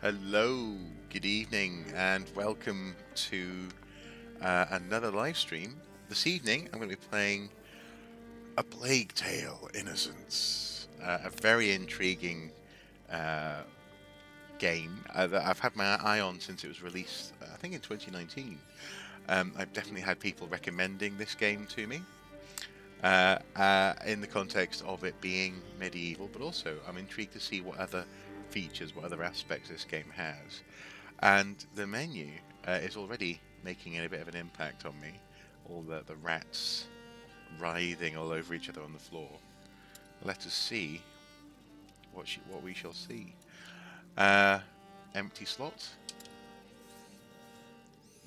Hello, good evening, and welcome to another live stream. This evening, I'm going to be playing A Plague Tale: Innocence, a very intriguing uh, game that I've had my eye on since it was released, I think in 2019. I've definitely had people recommending this game to me in the context of it being medieval, but also I'm intrigued to see what other features, what other aspects this game has. And the menu is already making a bit of an impact on me. All the rats writhing all over each other on the floor. Let us see what we shall see. Uh, Empty slot.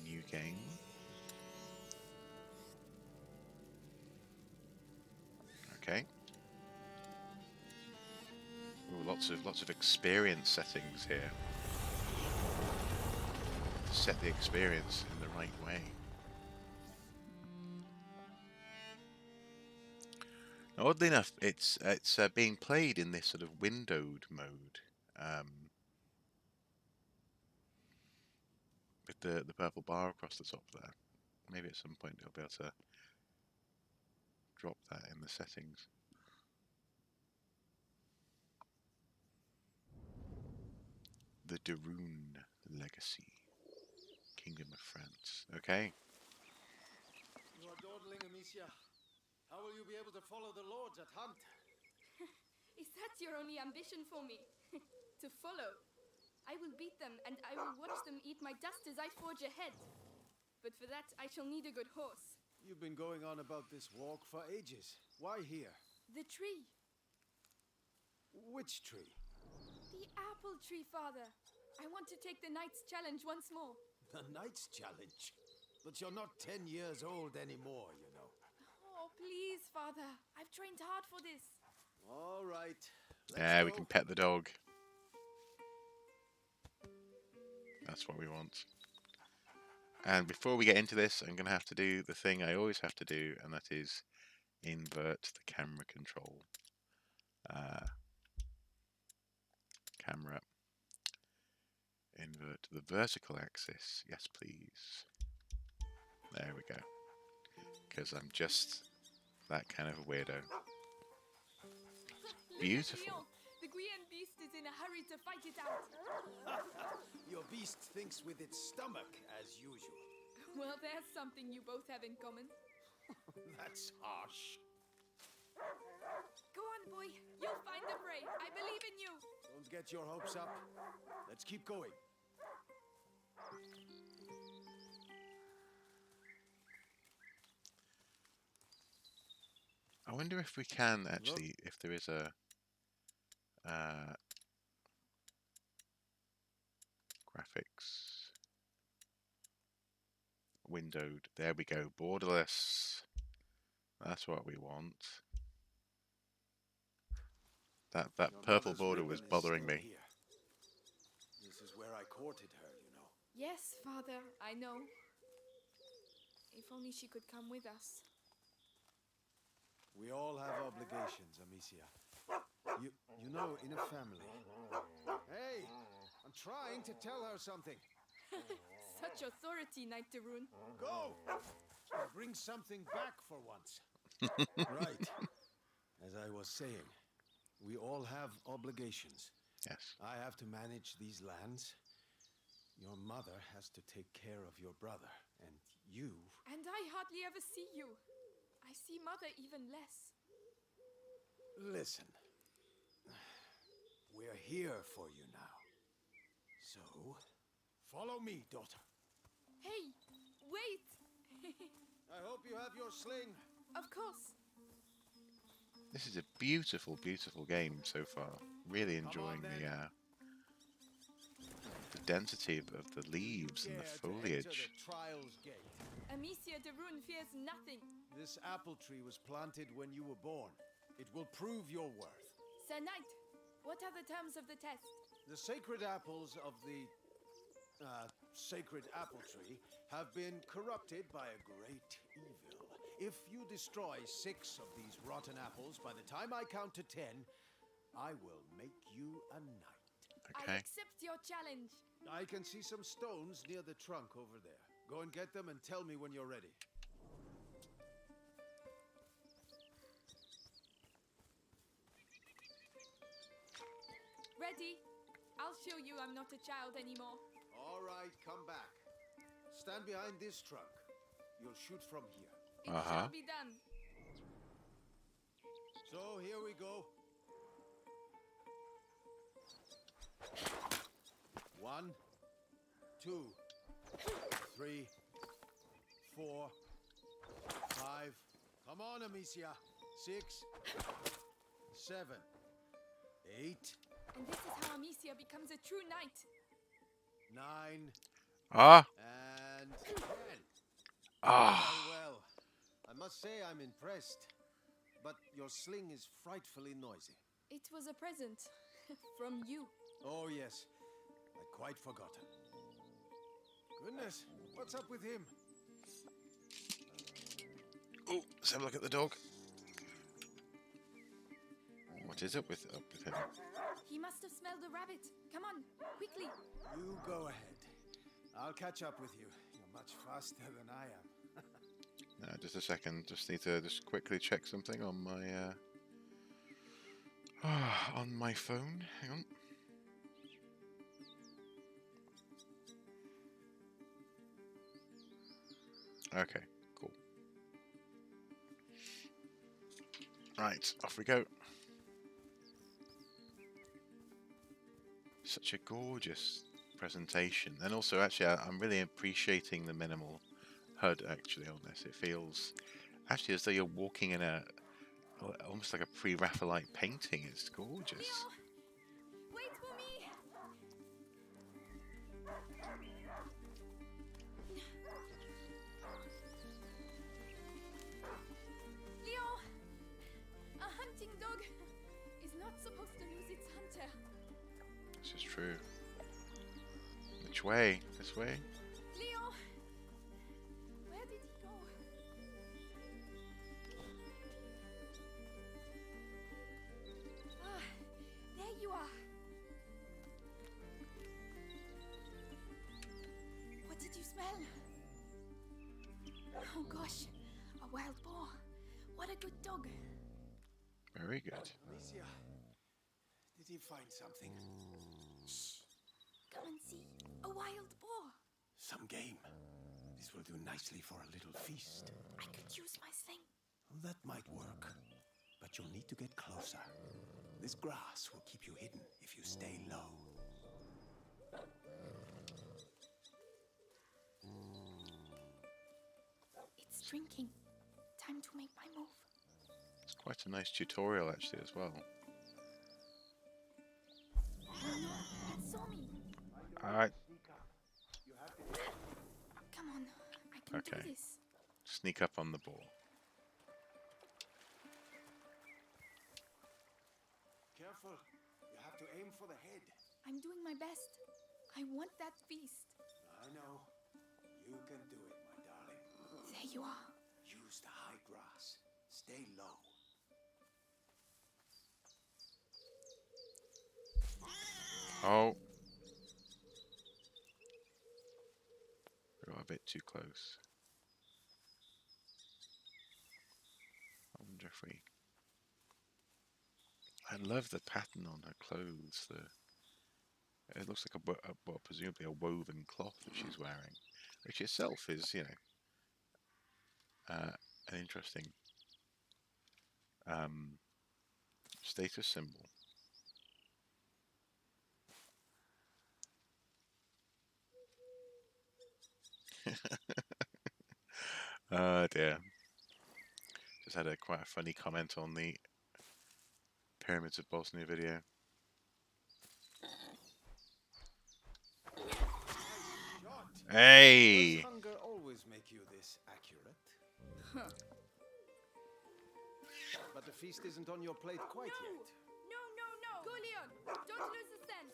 New game. Okay. Ooh, lots of experience settings here. To set the experience in the right way. Now, oddly enough, it's being played in this sort of windowed mode. With the purple bar across the top there. Maybe at some point they'll be able to drop that in the settings. The Darun Legacy. Kingdom of France. Okay. You are dawdling, Amicia. How will you be able to follow the lords at hunt? Is that your only ambition for me? To follow? I will beat them, and I will watch them eat my dust as I forge ahead. But for that, I shall need a good horse. You've been going on about this walk for ages. Why here? The tree. Which tree? The apple tree, father. I want to take the knight's challenge once more. The Knight's Challenge. But you're not 10 years old anymore, you know. Oh, please, father. I've trained hard for this. All right. Yeah, we can pet the dog. That's what we want. And before we get into this, I'm going to have to do the thing I always have to do, and that is invert the camera control. Camera. Invert the vertical axis. Yes, please. There we go. Because I'm just that kind of a weirdo. Beautiful. The Guian beast is in a hurry to fight it out. Your beast thinks with its stomach, as usual. Well, there's something you both have in common. That's harsh. Go on, boy. You'll find the prey. I believe in you. Don't get your hopes up. Let's keep going. I wonder if we can actually, if there is a graphics windowed. There we go. Borderless. That's what we want. That Your purple mother's border ribbon was is bothering still me. here. This is where I courted her, you know. Yes, father, I know. If only she could come with us. We all have obligations, Amicia. You know, in a family. Hey, I'm trying to tell her something. Such authority, Knight Darun. Go! Bring something back for once. Right. As I was saying, we all have obligations. Yes. I have to manage these lands. Your mother has to take care of your brother. And you... And I hardly ever see you. I see mother even less. Listen. We're here for you now. So, follow me, daughter. Hey, wait! I hope you have your sling. Of course. This is a beautiful, beautiful game so far. Really enjoying the density of the leaves and the foliage. Amicia Darun fears nothing. This apple tree was planted when you were born. It will prove your worth. Sir Knight, what are the terms of the test? The sacred apples of the sacred apple tree have been corrupted by a great evil. If you destroy 6 of these rotten apples by the time I count to 10, I will make you a knight. I accept your challenge. I can see some stones near the trunk over there. Go and get them and tell me when you're ready. Ready? I'll show you I'm not a child anymore. All right, come back. Stand behind this trunk. You'll shoot from here. It shall be done. So here we go. 1, 2, 3, 4, 5. Come on, Amicia. 6, 7, 8, And this is how Amicia becomes a true knight. 9, Ah. and 10. Ah. Well, I must say I'm impressed. But your sling is frightfully noisy. It was a present from you. Oh, yes. I'd quite forgotten. Goodness, what's up with him? Oh, let's have a look at the dog. What is up with him? He must have smelled a rabbit. Come on, quickly. You go ahead. I'll catch up with you. You're much faster than I am. Just a second. Just need to quickly check something on my phone. Hang on. Okay, cool. Right, off we go. Such a gorgeous presentation, and also actually I'm really appreciating the minimal HUD actually on this. It feels actually as though you're walking in almost like a pre-Raphaelite painting. It's gorgeous. Leo, wait for me. Leo, a hunting dog is not supposed to lose its hunter. This is true. Which way? This way? Leo, where did he go? Ah, there you are. What did you smell? Oh gosh, a wild boar. What a good dog. Very good. Alicia, did he find something? Shh, come and see. A wild boar. Some game. This will do nicely for a little feast. I could use my sling. That might work. But you'll need to get closer. This grass will keep you hidden if you stay low. It's drinking. Time to make my move. It's quite a nice tutorial actually as well. Oh no, it saw me. Alright, Come on, I can Okay. do this. sneak up on the ball. Careful. You have to aim for the head. I'm doing my best. I want that feast. I know. You can do it, my darling. There you are. Use the high grass. Stay low. Oh. We got a bit too close. I wonder if we... I love the pattern on her clothes. It looks like well, presumably a woven cloth that she's wearing, which itself is, you know, an interesting status symbol. Oh dear. Just had quite a funny comment on the Pyramids of Bosnia video. Shot. Hey! Does hunger always make you this accurate? But the feast isn't on your plate quite yet. No. Go, Leon. Don't lose the scent.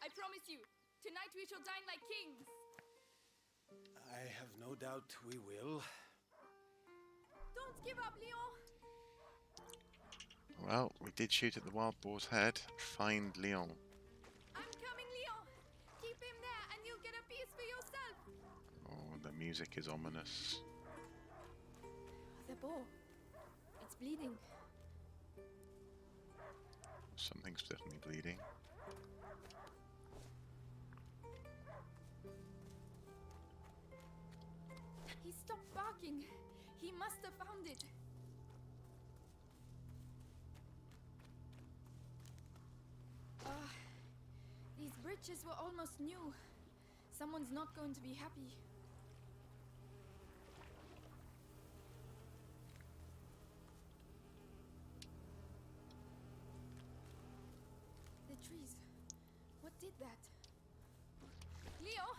I promise you, tonight we shall dine like kings. I have no doubt we will. Don't give up, Leon! Well, we did shoot at the wild boar's head. Find Leon. I'm coming, Leon! Keep him there and you'll get a piece for yourself! Oh, the music is ominous. The boar. It's bleeding. Something's definitely bleeding. He stopped barking. He must have found it. These bridges were almost new. Someone's not going to be happy. The trees. What did that? Leo,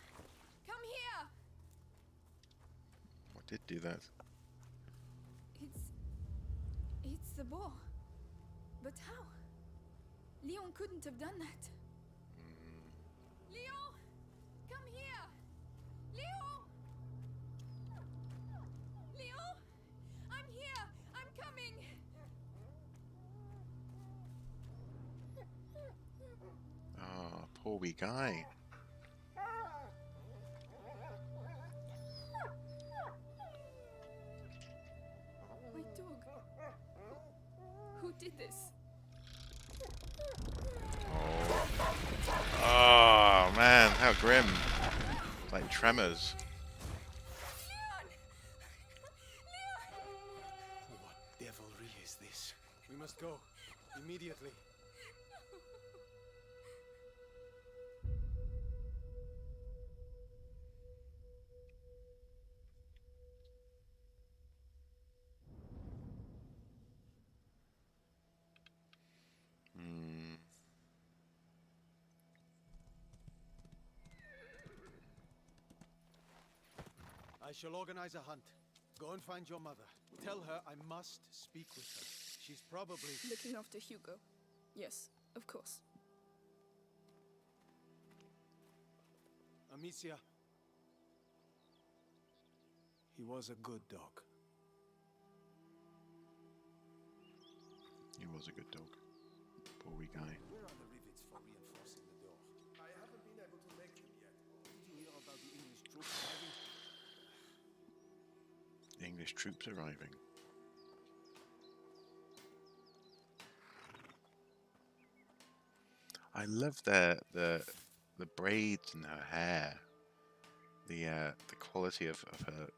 come here! What did do that? It's the boar. But how? Leon couldn't have done that. Leo! Come here! Leo! Leo! I'm here! I'm coming! Ah, poor wee guy. My dog. Who did this? Oh man, how grim. Like tremors. What devilry is this? We must go. Immediately. I shall organize a hunt. Go and find your mother. Tell her I must speak with her. She's probably... Looking after Hugo. Yes, of course. Amicia. He was a good dog. He was a good dog. Poor wee guy. Where are the rivets for reinforcing the door? I haven't been able to make them yet. Did you hear about the English troops arriving? English troops arriving. I love the braids in her hair. The quality of her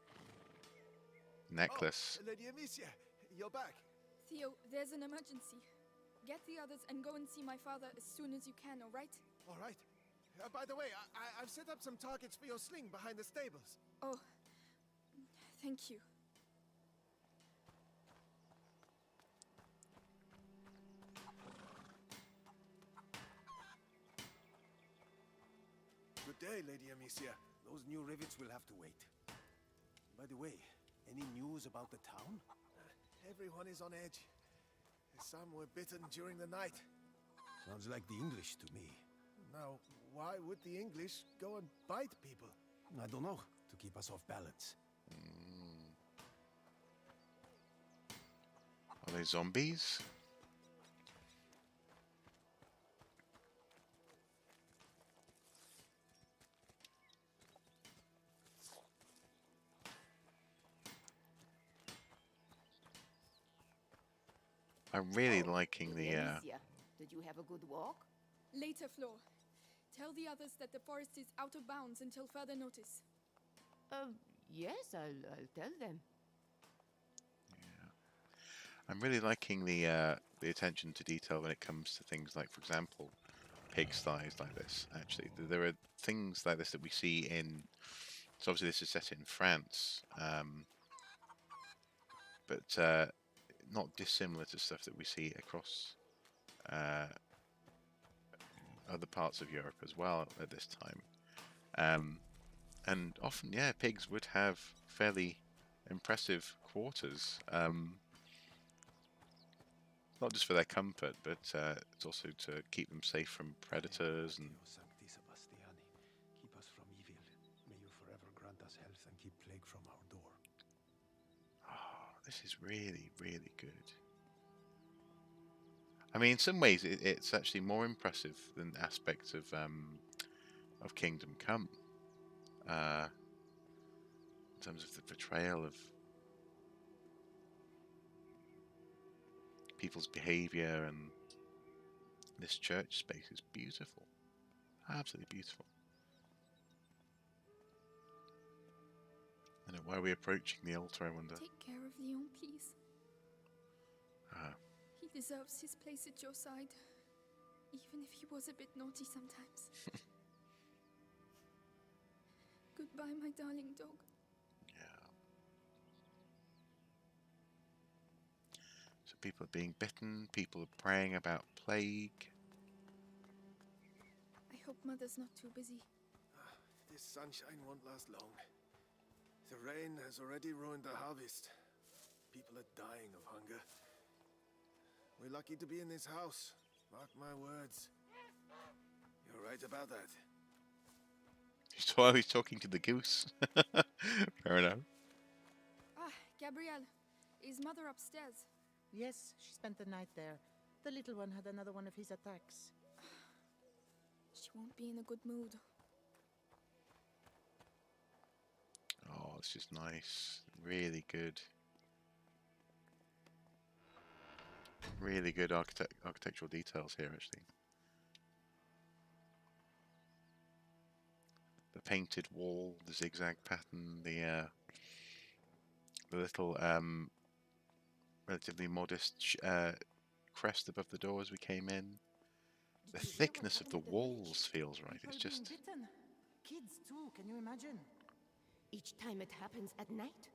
necklace. Oh, Lady Amicia, you're back. Theo, there's an emergency. Get the others and go and see my father as soon as you can, all right? All right. By the way, I've set up some targets for your sling behind the stables. Oh, thank you. Good day, Lady Amicia. Those new rivets will have to wait. By the way, any news about the town? Everyone is on edge. Some were bitten during the night. Sounds like the English to me. Now, why would the English go and bite people? I don't know. To keep us off balance. Are they zombies? I'm really liking the Amicia, did you have a good walk? Later, Flo. Tell the others that the forest is out of bounds until further notice. Yes, I'll tell them. I'm really liking the attention to detail when it comes to things like, for example, pigsties like this. Actually, there are things like this that we see in. So obviously, this is set in France, but not dissimilar to stuff that we see across other parts of Europe as well at this time. And often, yeah, pigs would have fairly impressive quarters. Not just for their comfort, but it's also to keep them safe from predators and. Sancti Sebastiani, keep us from evil. May you forever grant us health and keep plague from our door. Ah, This is really, really good. I mean, in some ways, it's actually more impressive than aspects of Kingdom Come, in terms of the portrayal of people's behaviour, and this church space is beautiful, absolutely beautiful. I don't know, why are we approaching the altar, I wonder? Take care of Leon, please. Ah, He deserves his place at your side, even if he was a bit naughty sometimes. Goodbye, my darling dog. yeah. So people are being bitten, people are praying about plague. I hope Mother's not too busy. This sunshine won't last long. The rain has already ruined the harvest. People are dying of hunger. We're lucky to be in this house. Mark my words. You're right about that. He's talking to the goose. Fair enough. Ah, Gabrielle. Is Mother upstairs? Yes, she spent the night there. The little one had another one of his attacks. She won't be in a good mood. Oh, this is nice. Really good. Really good architectural details here, actually. The painted wall, the zigzag pattern, the little relatively modest crest above the door as we came in. The thickness of the walls feels right. It's just... Bitten. Kids too, can you imagine? Each time it happens at night?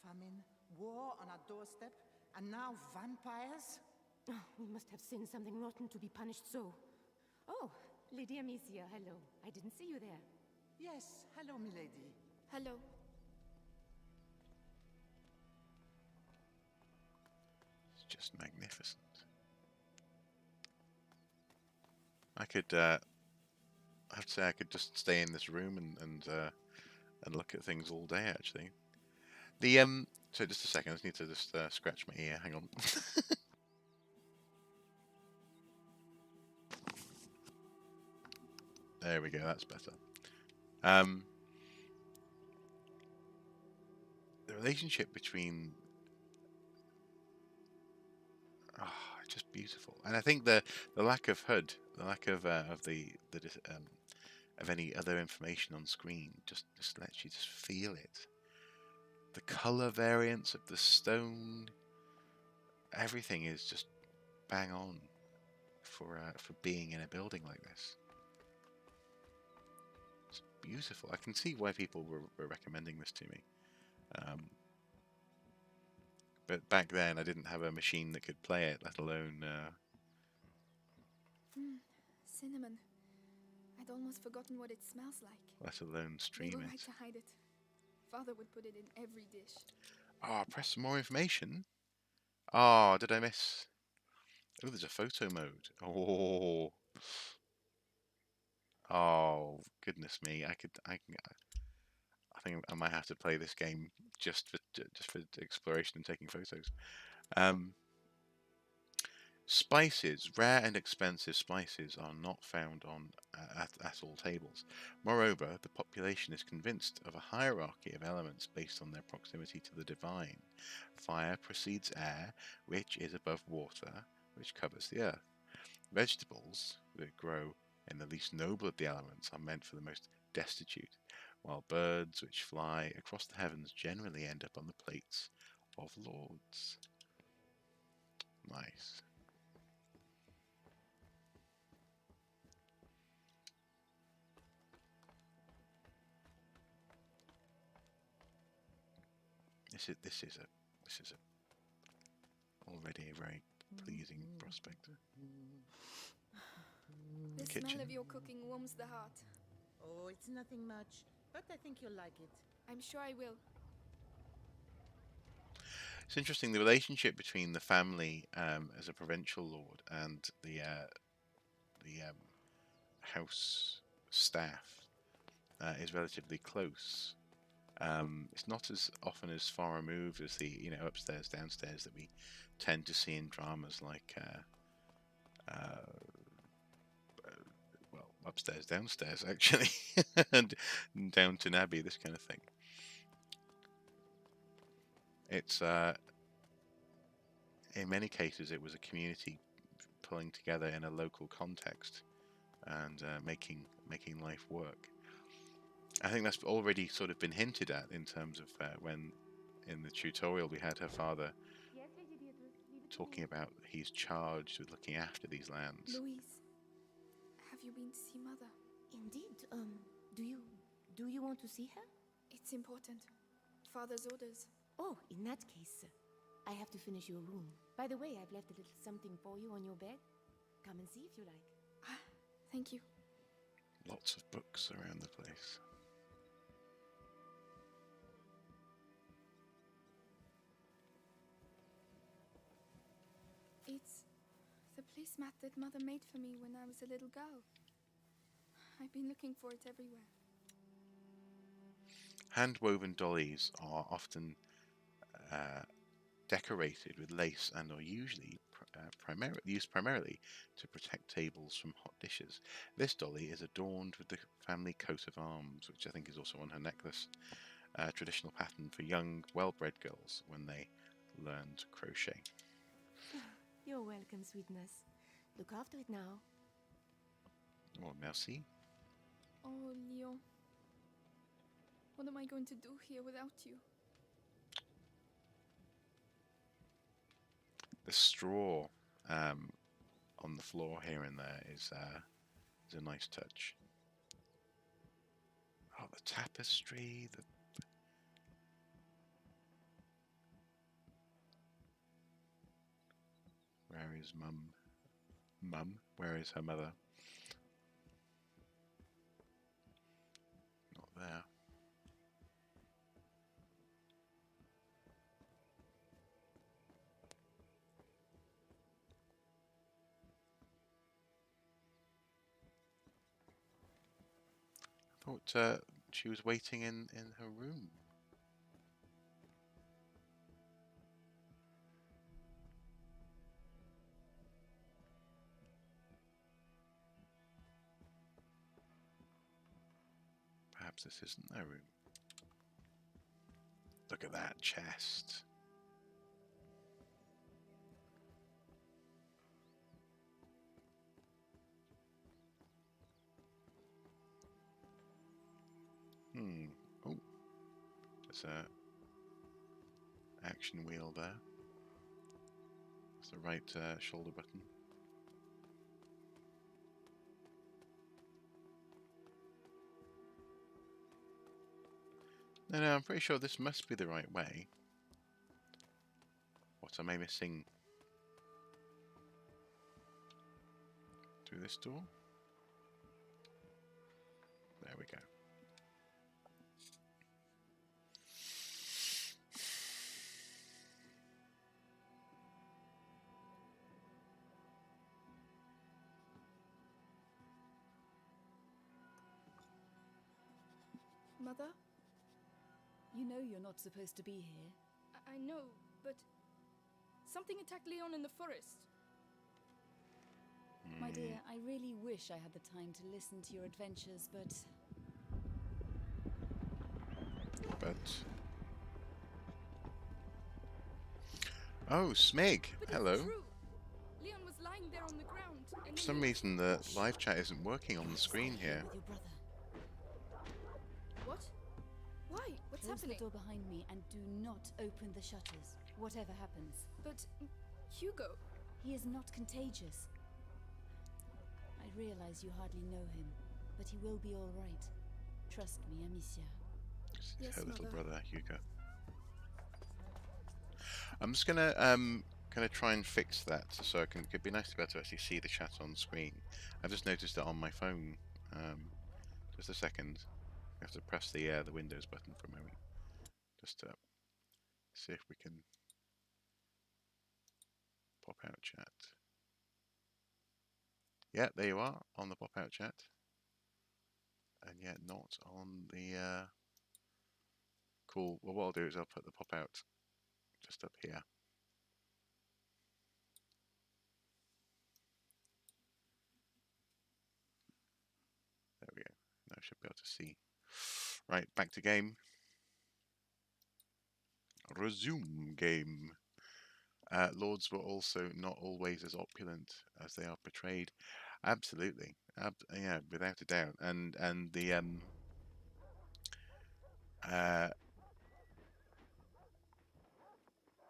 Famine, war on our doorstep, and now vampires? Oh, we must have sinned something rotten to be punished so. Oh, Lady Amicia, hello. I didn't see you there. Yes, hello, milady. Hello. It's just magnificent. I could, I have to say, I could just stay in this room and look at things all day. Actually, the So just a second, I just need to just scratch my ear. Hang on. There we go. That's better. The relationship between just beautiful, and I think the lack of HUD, the lack of of any other information on screen just lets you just feel it. The color variance of the stone, everything is just bang on for being in a building like this. It's beautiful. I can see why people were recommending this to me. But back then, I didn't have a machine that could play it, let alone... Cinnamon. I'd almost forgotten what it smells like. let alone They stream were it. right to hide it. Father would put it in every dish. Oh, press some more information. Oh, did I miss? Oh, there's a photo mode. Oh, oh, goodness me! I think I might have to play this game just for exploration and taking photos. Spices, rare and expensive spices, are not found on at all tables. Moreover, the population is convinced of a hierarchy of elements based on their proximity to the divine. Fire precedes air, which is above water, which covers the earth. Vegetables that grow in the least noble of the elements are meant for the most destitute, while birds which fly across the heavens generally end up on the plates of lords. Nice. This is already a very pleasing prospect. The Kitchen. smell of your cooking warms the heart. Oh, it's nothing much, but I think you'll like it. I'm sure I will. It's interesting, the relationship between the family as a provincial lord and the house staff is relatively close. It's not as often as far removed as the upstairs downstairs that we tend to see in dramas like well, upstairs downstairs actually, and Downton Abbey, this kind of thing. It's in many cases it was a community pulling together in a local context and making life work. I think that's already sort of been hinted at in terms of when in the tutorial we had her father talking about he's charged with looking after these lands. Louise, have you been to see Mother? Indeed. Do you want to see her? It's important. Father's orders. Oh, in that case, I have to finish your room. By the way, I've left a little something for you on your bed. Come and see if you like. Ah, thank you. Lots of books around the place. It's the placemat that Mother made for me when I was a little girl. I've been looking for it everywhere. Hand-woven dollies are often decorated with lace and are usually used primarily to protect tables from hot dishes. This dolly is adorned with the family coat of arms, which I think is also on her necklace, a traditional pattern for young, well-bred girls when they learn to crochet. You're welcome, sweetness. Look after it now. Oh, merci. Oh, Leon. What am I going to do here without you? The straw on the floor here and there is a nice touch. Oh, the tapestry, Where is Mum? Mum? Where is her mother? Not there. I thought she was waiting in her room. Perhaps this isn't their room. Look at that chest. Oh, there's a action wheel there. That's the right shoulder button. No, I'm pretty sure this must be the right way. What am I missing? Through this door? There we go. Mother? You know you're not supposed to be here. I know, but something attacked Leon in the forest. My dear, I really wish I had the time to listen to your adventures, but... Oh, Smig! But Hello. it's true. Leon was lying there on the ground. And For some reason the live chat isn't working on the screen here. With your brother. What? Why? What's Close happening? the door behind me and do not open the shutters, whatever happens. But Hugo. He is not contagious. I realize you hardly know him, but he will be all right. Trust me, Amicia. This is Yes, her little Mother. brother, Hugo. I'm just gonna try and fix that so I can. It'd be nice to be able to actually see the chat on screen. I've just noticed it on my phone. Just a second. I have to press the Windows button for a moment, just to see if we can pop out chat. Yeah, there you are on the pop out chat, and yet not on the cool. Well, what I'll do is I'll put the pop out just up here. There we go. Now I should be able to see. Right, back to game. Resume game. Lords were also not always as opulent as they are portrayed. Absolutely, yeah, without a doubt. And the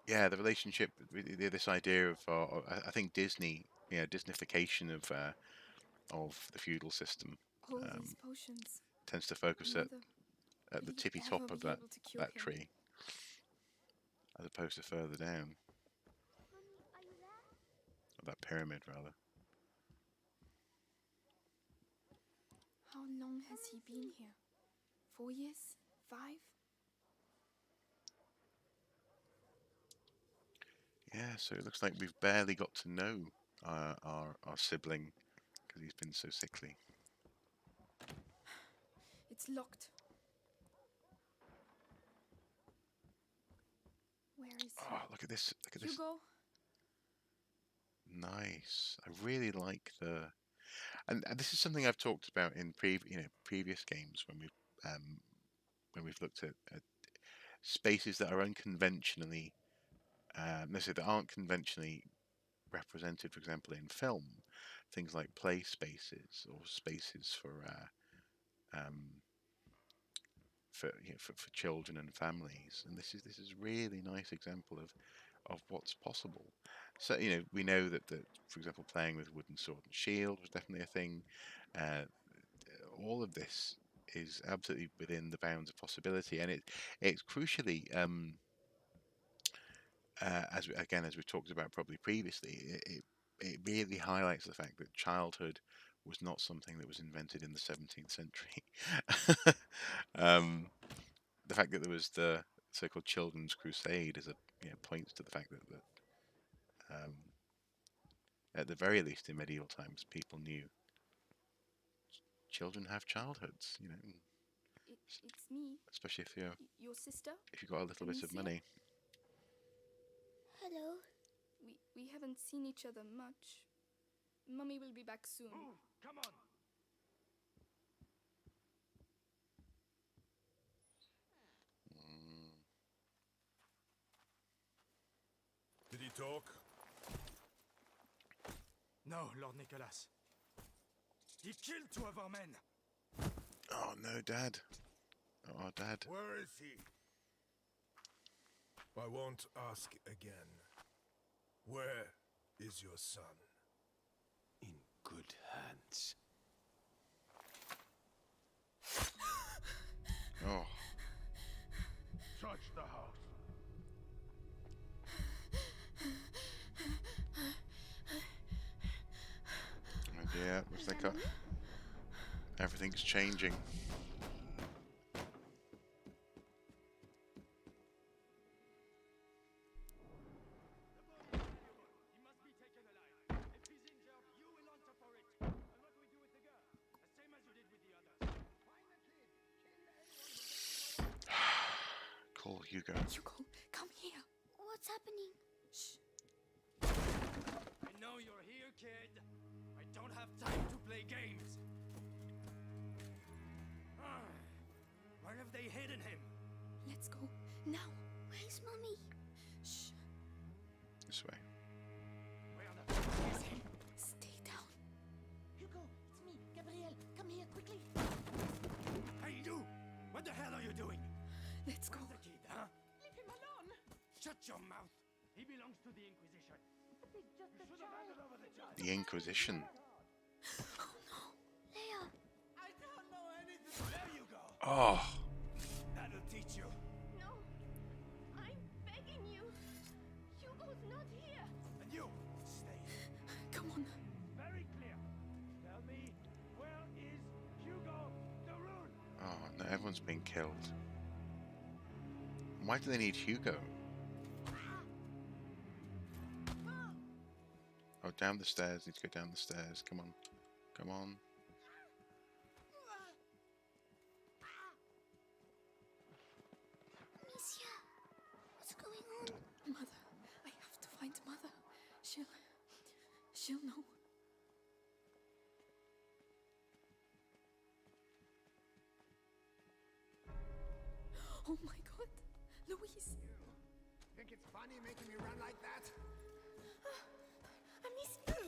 yeah, the relationship, this idea of I think Disney, yeah, Disneyfication of the feudal system All these potions. tends to focus Mother, at will the you tippy ever top of be that able to cure him? tree, as opposed to further down, of that pyramid rather. How long has he been here? 4 years? 5? Yeah, so it looks like we've barely got to know our sibling because he's been so sickly. It's locked. Where is he? Oh, look at this! Look at this! Hugo? Nice. I really like and this is something I've talked about in previous games when we've looked at spaces that are unconventionally, that aren't conventionally represented, for example, in film, things like play spaces or spaces for children and families. And this is really nice example of what's possible. So we know that for example, playing with wooden sword and shield was definitely a thing. Uh, all of this is absolutely within the bounds of possibility, and it's crucially, as we talked about probably previously, it really highlights the fact that childhood was not something that was invented in the 17th century. The fact that there was the so-called Children's Crusade points to the fact that at the very least in medieval times people knew children have childhoods, It's me. especially Your sister? if you've got a little bit of Amicia? money. Hello. We haven't seen each other much. Mummy will be back soon. Move! Come on! Did he talk? No, Lord Nicholas. He killed 2 of our men. Oh no, Dad. Oh, Dad. Where is he? I won't ask again. Where is your son? In good hands. Oh. Touch the house. Oh dear, looks like everything's changing. He must be taken alive. If he's injured, you will answer for it. And what we do with the girl? The same as you did with the others. Find the kid. Kill anyone. Call Hugo. Hugo, come here. What's happening? Shh. I know you're here, kid. I don't have time to play games. Where have they hidden him? Let's go. Now. Where's Mommy? Shh. This way. Where the fuck is he? Stay down. Hugo, it's me, Gabrielle. Come here, quickly. Hey, you! What the hell are you doing? Let's go. Where's the kid, huh? Leave him alone. Shut your mouth. He belongs to the Inquisition. But he's just a Should have handed over the child. The Inquisition. Leia! I don't know anything. There you go. Oh. That'll teach you. No! I'm begging you! Hugo's not here! And you, stay here. Come on. Very clear. Tell me, where is Hugo the Rune? Oh no, everyone's been killed. Why do they need Hugo? Oh, down the stairs. Need to go down the stairs. Come on. Come on. Mother, I have to find Mother. She'll know. Oh my God, Louise! Think it's funny making me run like that? Amicia,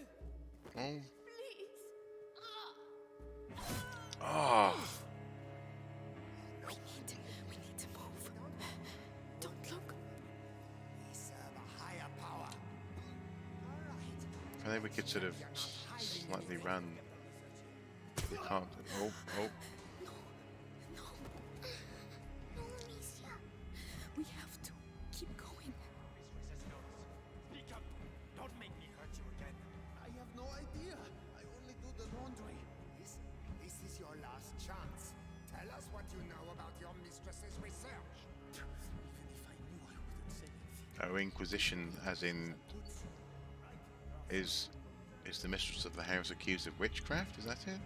Oh. please. Oh. We need to move. Don't look. We serve a higher power. All right. I think we could sort of slightly run. We can't. Oh, oh. No, Amicia. We have to keep going. Speak up. Don't make me hurt you again. I have no idea. I only do the laundry. This is your last chance. Tell us what you know about your mistress's research. Even if I knew, I wouldn't say anything. Oh, Inquisition, as in, is the mistress of the house accused of witchcraft? Is that it?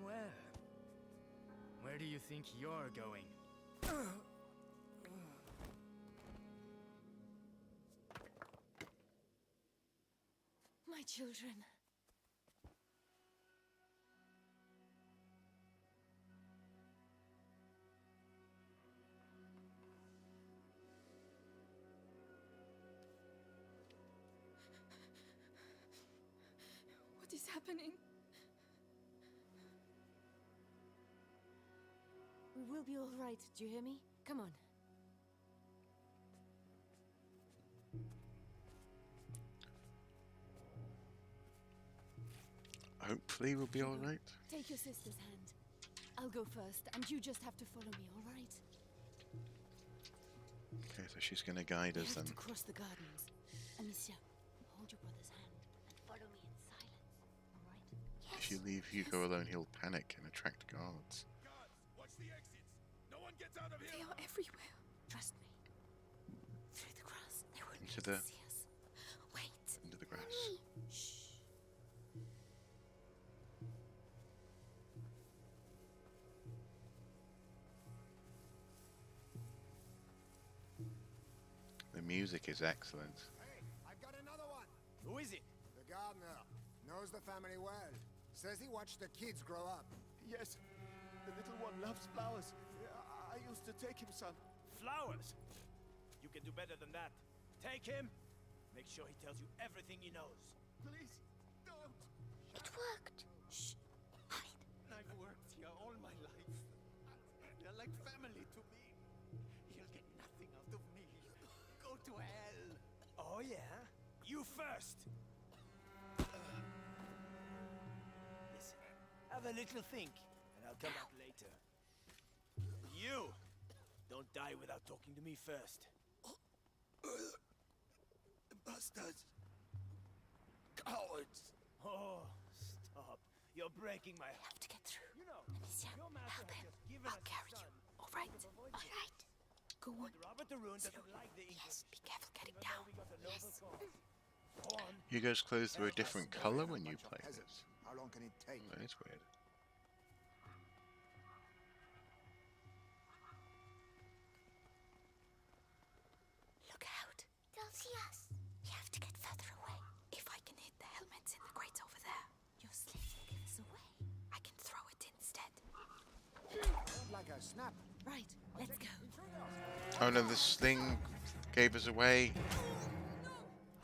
Well. Where do you think you're going? My children. What is happening? We will be all right. Do you hear me? Come on. Hopefully we'll be alright. Take your sister's hand. I'll go first, and you just have to follow me, all right? Okay, so she's going to guide We us have then. to cross the gardens. Amicia, hold your brother's hand and follow me in silence, all right? If you leave Hugo alone, he'll panic and attract guards. Guards, watch the exits. No one gets out of They here. are everywhere. Trust me. Through the grass, they won't Into be the- able to see us. Wait. Into the grass. Shh. The music is excellent. Hey, I've got another one. Who is it? The gardener knows the family well. Says he watched the kids grow up. Yes, the little one loves flowers. I used to take him some. Flowers. You can do better than that. Take him. Make sure he tells you everything he knows. Please, don't. It worked. Shh. Hide. I've worked here all my life. They're like family to me. He'll get nothing out of me. Go to hell. Oh yeah? You first. Listen, have a little think, and I'll come back later. You! Don't die without talking to me first. Bastards. Cowards. Oh, stop. You're breaking my heart. Have to get through. You know, Amicia, your master help has him. just given I'll us a carry you. son. All right. To avoid All this. right. Go on. But Robert the Rune doesn't Slowly. like the English. Yes, be careful getting Even though down. we got a noble cause. Go on. Hugo's clothes were a different colour when you played this. How long can it take? That is weird. Look out. They'll see us. We have to get further away. If I can hit the helmets in the crates over there, your sling will give us away. I can throw it instead. Like a snap. Right, let's go. Oh no, the sling gave us away.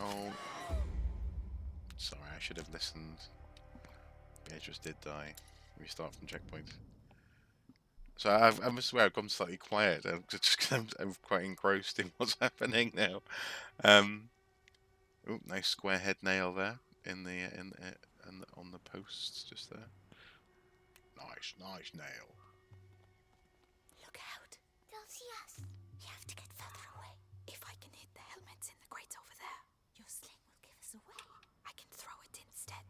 Oh. Sorry, I should have listened. Beatrice did die. Restart from checkpoint. So I must swear I've gone slightly quiet. I'm quite engrossed in what's happening now. Oh, nice square head nail there on the posts just there. Nice nail. Look out. They'll see us. We have to get further away. If I can hit the helmets in the crates over there, your sling will give us away. I can throw it instead.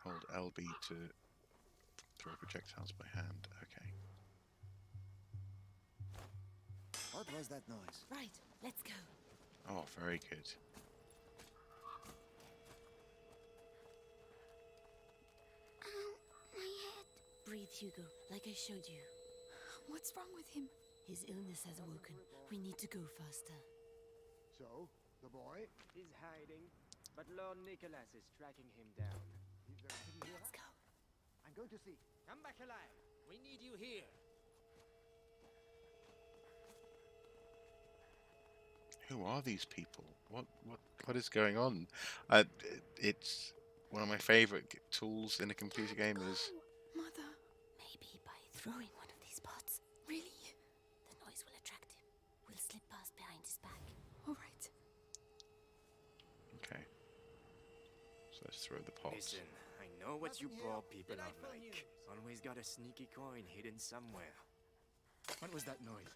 Hold LB to throw projectiles by hand. Okay. What was that noise? Right, let's go. Oh, very good. Ow, my head. Breathe, Hugo, like I showed you. What's wrong with him? His illness has awoken. We need to go faster. So, the boy? He's hiding, but Lord Nicholas is tracking him down. Let's go. I'm going to see. Come back alive. We need you here. Who are these people? What is going on? It's one of my favorite tools in a computer game is Mother, Maybe by throwing one of these pots, really? the noise will attract him. We'll slip past behind his back. All right. okay. So let's throw the pots. Listen, I know what you Nothing poor here. people are Delightful like. news. Always got a sneaky coin hidden somewhere. What was that noise?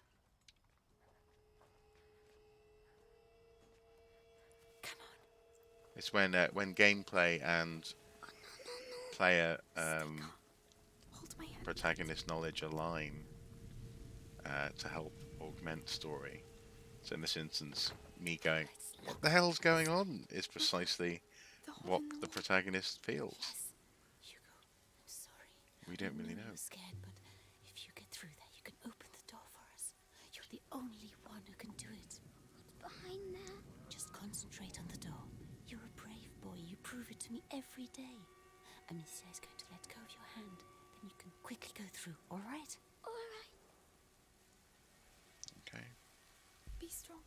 Come on. It's when gameplay and player Hold my hand. protagonist knowledge align to help augment story. So in this instance, me going, "What the hell's going on?" is precisely The hole what in the wall. protagonist feels. Yes. Hugo, I'm sorry. We don't I really know know. you're scared, but if you get through there, you can open the door for us. You're the only one who can do it. Behind there. Just concentrate on the door. You're a brave boy. You prove it to me every day. Amicia is going to let go of your hand. Then you can quickly go through, all right? Alright. Okay. Be strong.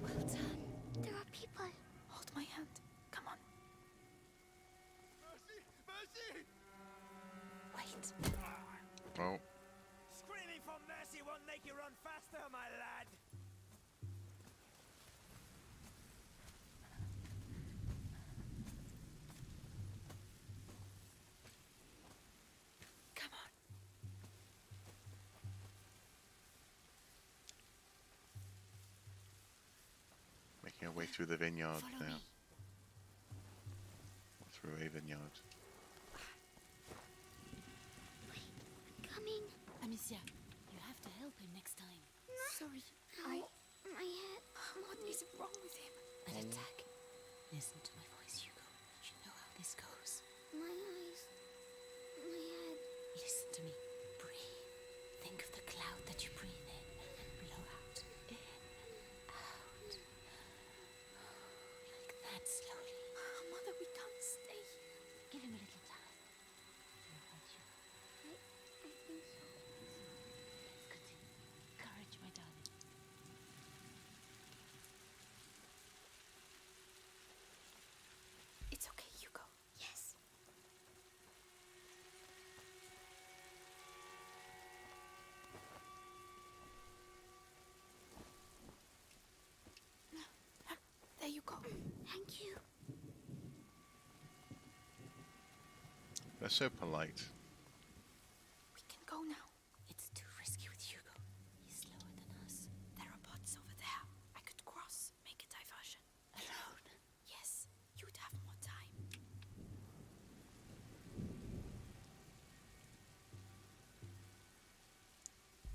Well done. There are people. Hold my hand. Come on. Mercy! Mercy! Wait. Well, Screaming for mercy won't make you run faster, my lad. Come on. making our way through the vineyard Follow now. me. Or through a vineyard. Coming. Amicia, you have to help him next time. Sorry. Ow, my head. What is wrong with him? An attack. Listen to my voice, Hugo. You know how this goes. My eyes. My head. Listen to me. Breathe. Think of the cloud that you breathe in and blow out. In, out. Like that slowly. Mother, we can't stay here. Give him a little time. You're right, Hugo. I think so. Let's continue. Courage, my darling. It's okay, Hugo. Yes. There you go. Thank you. They're so polite. We can go now. It's too risky with Hugo. He's slower than us. There are pots over there. I could cross, make a diversion. Alone. Yes, you'd have more time.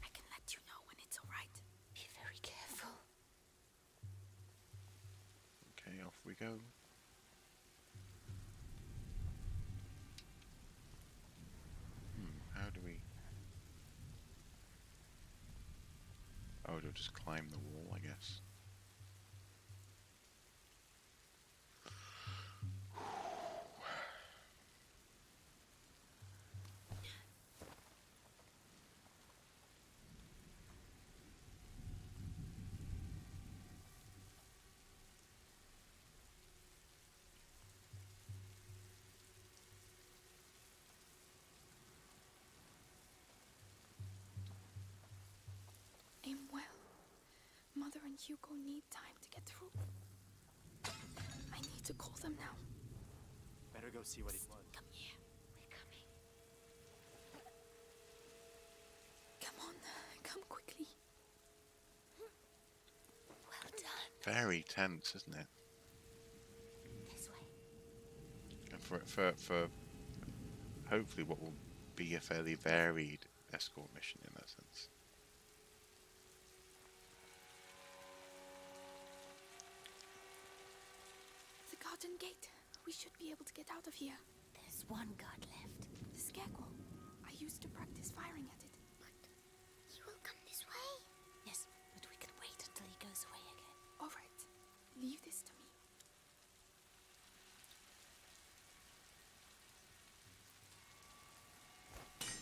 I can let you know when it's all right. Be very careful. Okay, off we go. How do we... Oh, to just climb the wall, I guess. Aim well. Mother and Hugo need time to get through. I need to call them now. Better go see what it was. Come here. We're coming. Come on. Come quickly. Well done. Very tense, isn't it? This way. And for hopefully what will be a fairly varied escort mission in that sense. The garden gate. We should be able to get out of here. There's one guard left. The scarecrow. I used to practice firing at it. But he will come this way. Yes, but we can wait until he goes away again. All right. Leave this to me.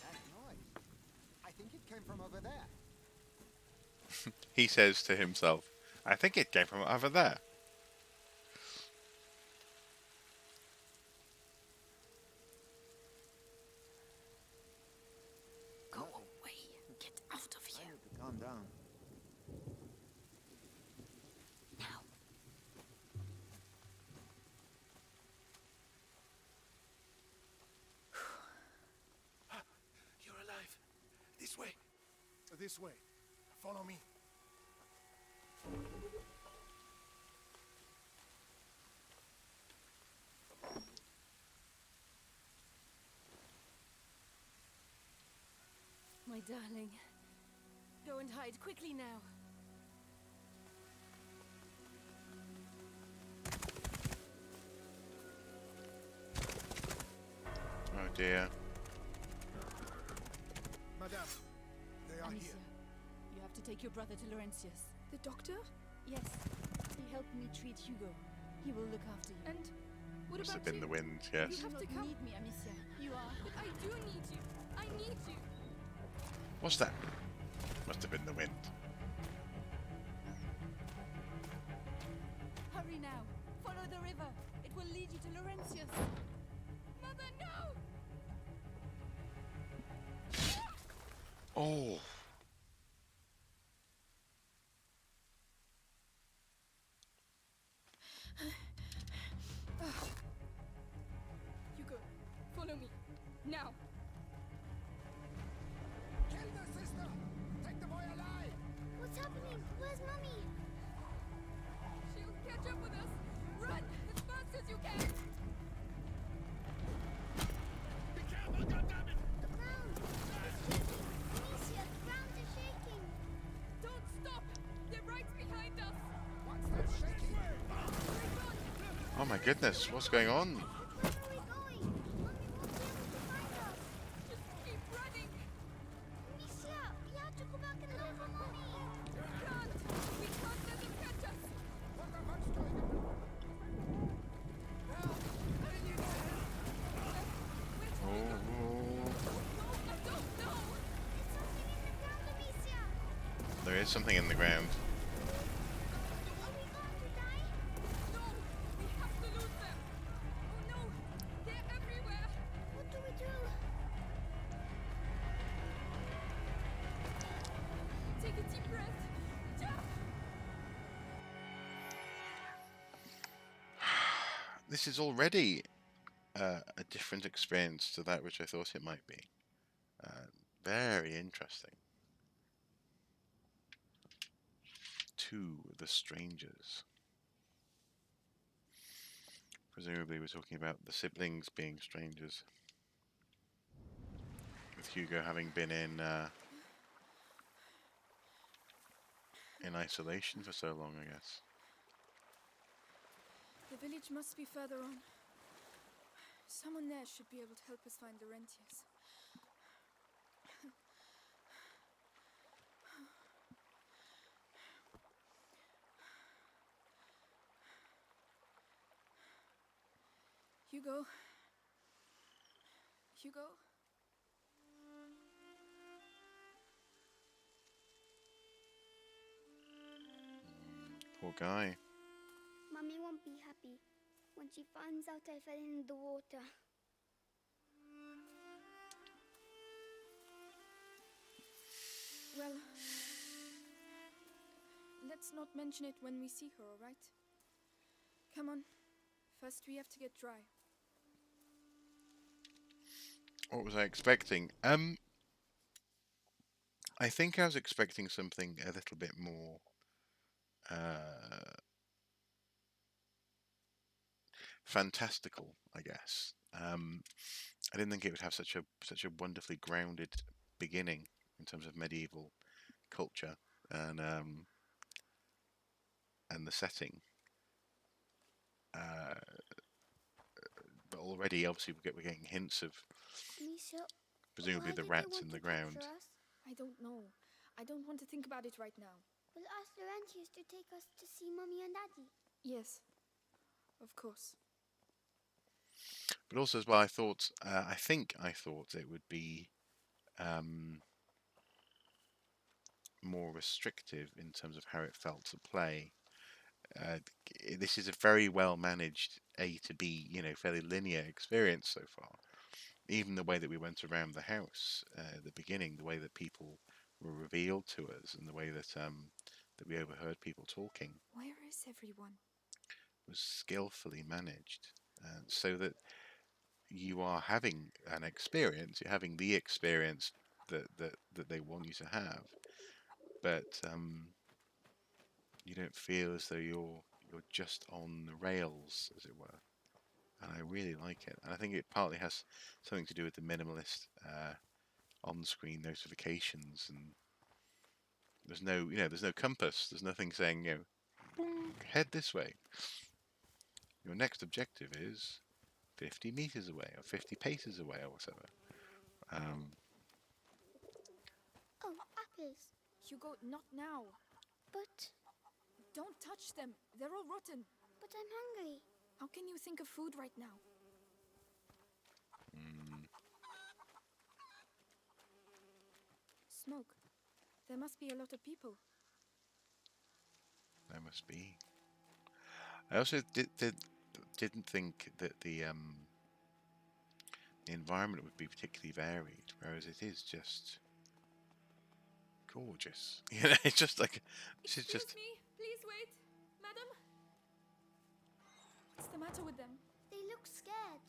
That noise. I think it came from over there. He says to himself, I think it came from over there. Go away. Get out of here. I need to calm down. Now. You're alive. This way. This way. Follow me. My darling. Go and hide quickly now. Oh dear. Madame, they are Amicia, here. you have to take your brother to Laurentius. The doctor? Yes, he helped me treat Hugo. He will look after you. And what Must have about been you? the wind, You yes. have to do come. not need me, Amicia. You are. But I do need you. I need you. What's that? Must have been the wind. Hurry now. Follow the river. It will lead you to Laurentius. Mother, no! Oh. Hugo, follow me. Now. Kill the sister! Take the boy alive! What's happening? Where's Mommy? She'll catch up with us. Run as fast as you can. Be careful, goddammit! The ground! It's shaking! Amicia, the ground is shaking! Don't stop. They're right behind us. What's that shaking? Oh my goodness, what's going on? Where are we going? Mommy won't be able to find us! Just keep running. Amicia, we have to go back and look for Mommy! We can't. We can't let them catch us. What the fuck's going on? Oh. No, I don't know. It's something in the ground, Amicia! There is something in the ground. Are we going to die? No, we have to lose them. Oh no, they're everywhere. What do we do? Take a deep breath. Jump. This is already a different experience to that which I thought it might be. Very interesting. To the strangers. Presumably we're talking about the siblings being strangers. With Hugo having been in isolation for so long, I guess. The village must be further on. Someone there should be able to help us find Laurentius. Hugo? Hugo? Poor guy. Mommy won't be happy when she finds out I fell in the water. Well, let's not mention it when we see her, all right? Come on. First we have to get dry. What was I expecting? I think I was expecting something a little bit more fantastical, I guess. I didn't think it would have such a wonderfully grounded beginning in terms of medieval culture and the setting. Uh, but already, obviously, we're getting hints of Amicia, presumably why the did they rats want in to the ground. capture us? I don't know. I don't want to think about it right now. We'll ask the ranchers to take us to see Mummy and Daddy. Yes, of course. But also as well, I think I thought it would be more restrictive in terms of how it felt to play. Uh, this is a very well managed A to B, fairly linear experience so far. Even the way that we went around the house at the beginning, the way that people were revealed to us, and the way that we overheard people talking, Where is everyone? was skillfully managed, so that you are having an experience. You're having the experience that they want you to have, but you don't feel as though you're just on the rails, as it were. And I really like it. And I think it partly has something to do with the minimalist on-screen notifications, and there's no compass. There's nothing saying, head this way. Your next objective is 50 meters away, or 50 paces away, or whatever. Oh, apples. Hugo, not now. But Don't touch them. They're all rotten. I'm hungry. How can you think of food right now? Smoke. There must be a lot of people. There must be. I also didn't think that the environment would be particularly varied, whereas it is just gorgeous. It's just like this is Excuse just. me, please wait. Madam? What's the matter with them? They look scared.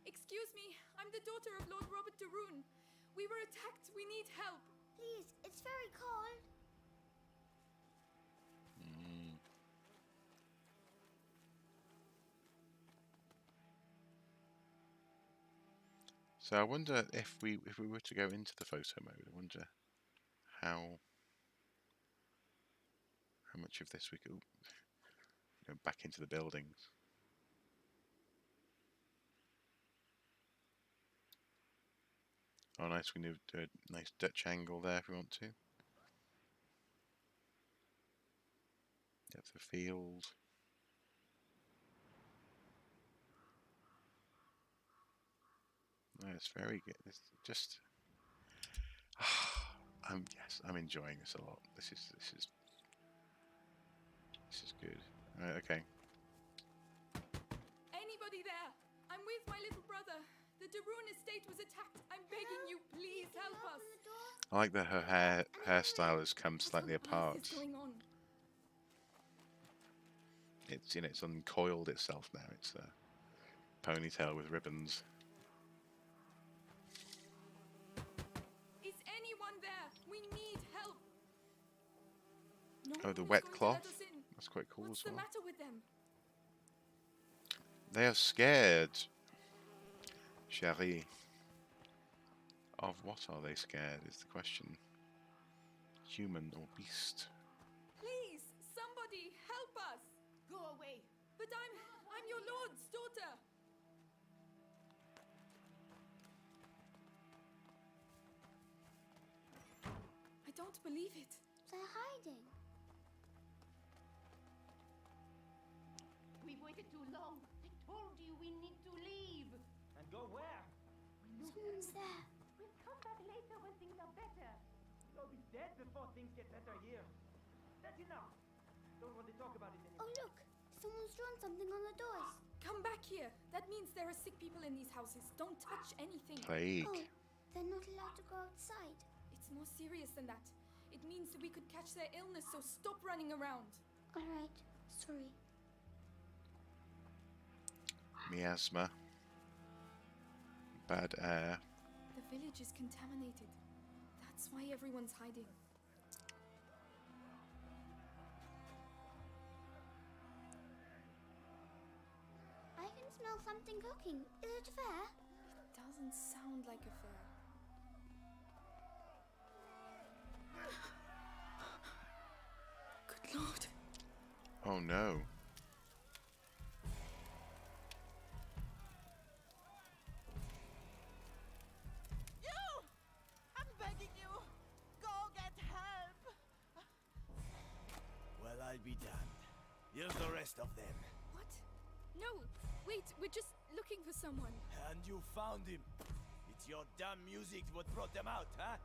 Excuse me, I'm the daughter of Lord Robert de Roon. We were attacked. We need help. Please, it's very cold. So I wonder if we were to go into the photo mode, I wonder how much of this we could back into the buildings. Oh, nice. We can do a nice Dutch angle there if we want to. Depth of field. No, it's very good. It's just. I'm enjoying this a lot. This is good. Right, okay. Anybody there? I'm with my little brother. The de Roon estate was attacked. I'm begging you, please help us. Open the door. I like that her hairstyle has come slightly apart. What is going on? It's it's uncoiled itself now. It's a ponytail with ribbons. Is anyone there? We need help. No Oh, one the is wet going to cloth. let us in. That's quite cool What's as well. the matter with them? They are scared. Chérie. Of what are they scared is the question. Human or beast? Please, somebody help us. Go away. But I'm your lord's daughter. I don't believe it. They're hiding. We've waited too long. I told you we need to leave. And go where? Someone's there. We'll come back later when things are better. You'll be dead before things get better here. That's enough. Don't want to talk about it Oh, anymore. look. Someone's drawn something on the doors. Come back here. That means there are sick people in these houses. Don't touch anything. Plague. Oh, they're not allowed to go outside. It's more serious than that. It means that we could catch their illness, so stop running around. All right. Sorry. Miasma. Bad air. The village is contaminated. That's why everyone's hiding. I can smell something cooking. Is it fair? It doesn't sound like a fair. Good lord. Oh no. You! I'm begging you! Go get help! Well, I'll be damned. Here's the rest of them. What? No! Wait, we're just looking for someone. And you found him. It's your damn music what brought them out, huh?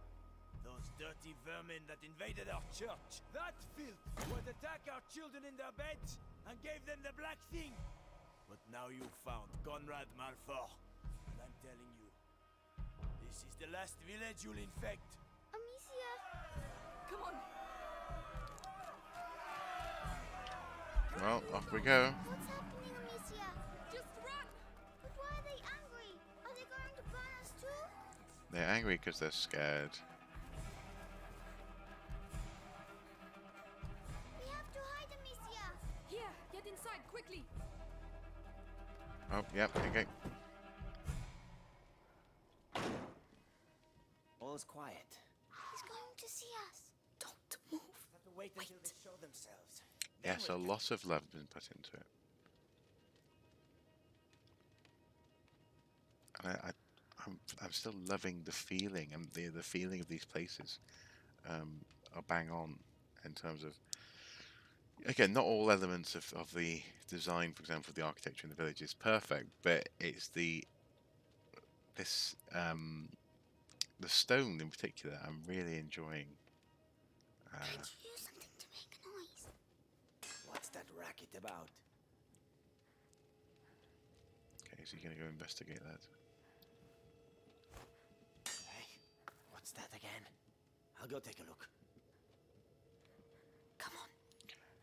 Those dirty vermin that invaded our church. That filth would attack our children in their beds and gave them the black thing. But now you found Conrad Malfort. And I'm telling you, this is the last village you'll infect. Amicia! Come on. Well, off we go. What's happening, Amicia? Just run! But why are they angry? Are they going to burn us too? They're angry because they're scared. We have to hide, Amicia! Here, get inside, quickly! Oh, yep, okay. All's quiet. He's going to see us. Don't move. Have to wait until they show themselves. Yes, a lot of love has been put into it. And I'm still loving the feeling, and the feeling of these places are bang on in terms of, again, not all elements of the design, for example, the architecture in the village is perfect, but it's the stone in particular I'm really enjoying. Can't you use something to make a noise? What's that racket about? Okay, so you're going to go investigate that. Hey, what's that again? I'll go take a look. Come on.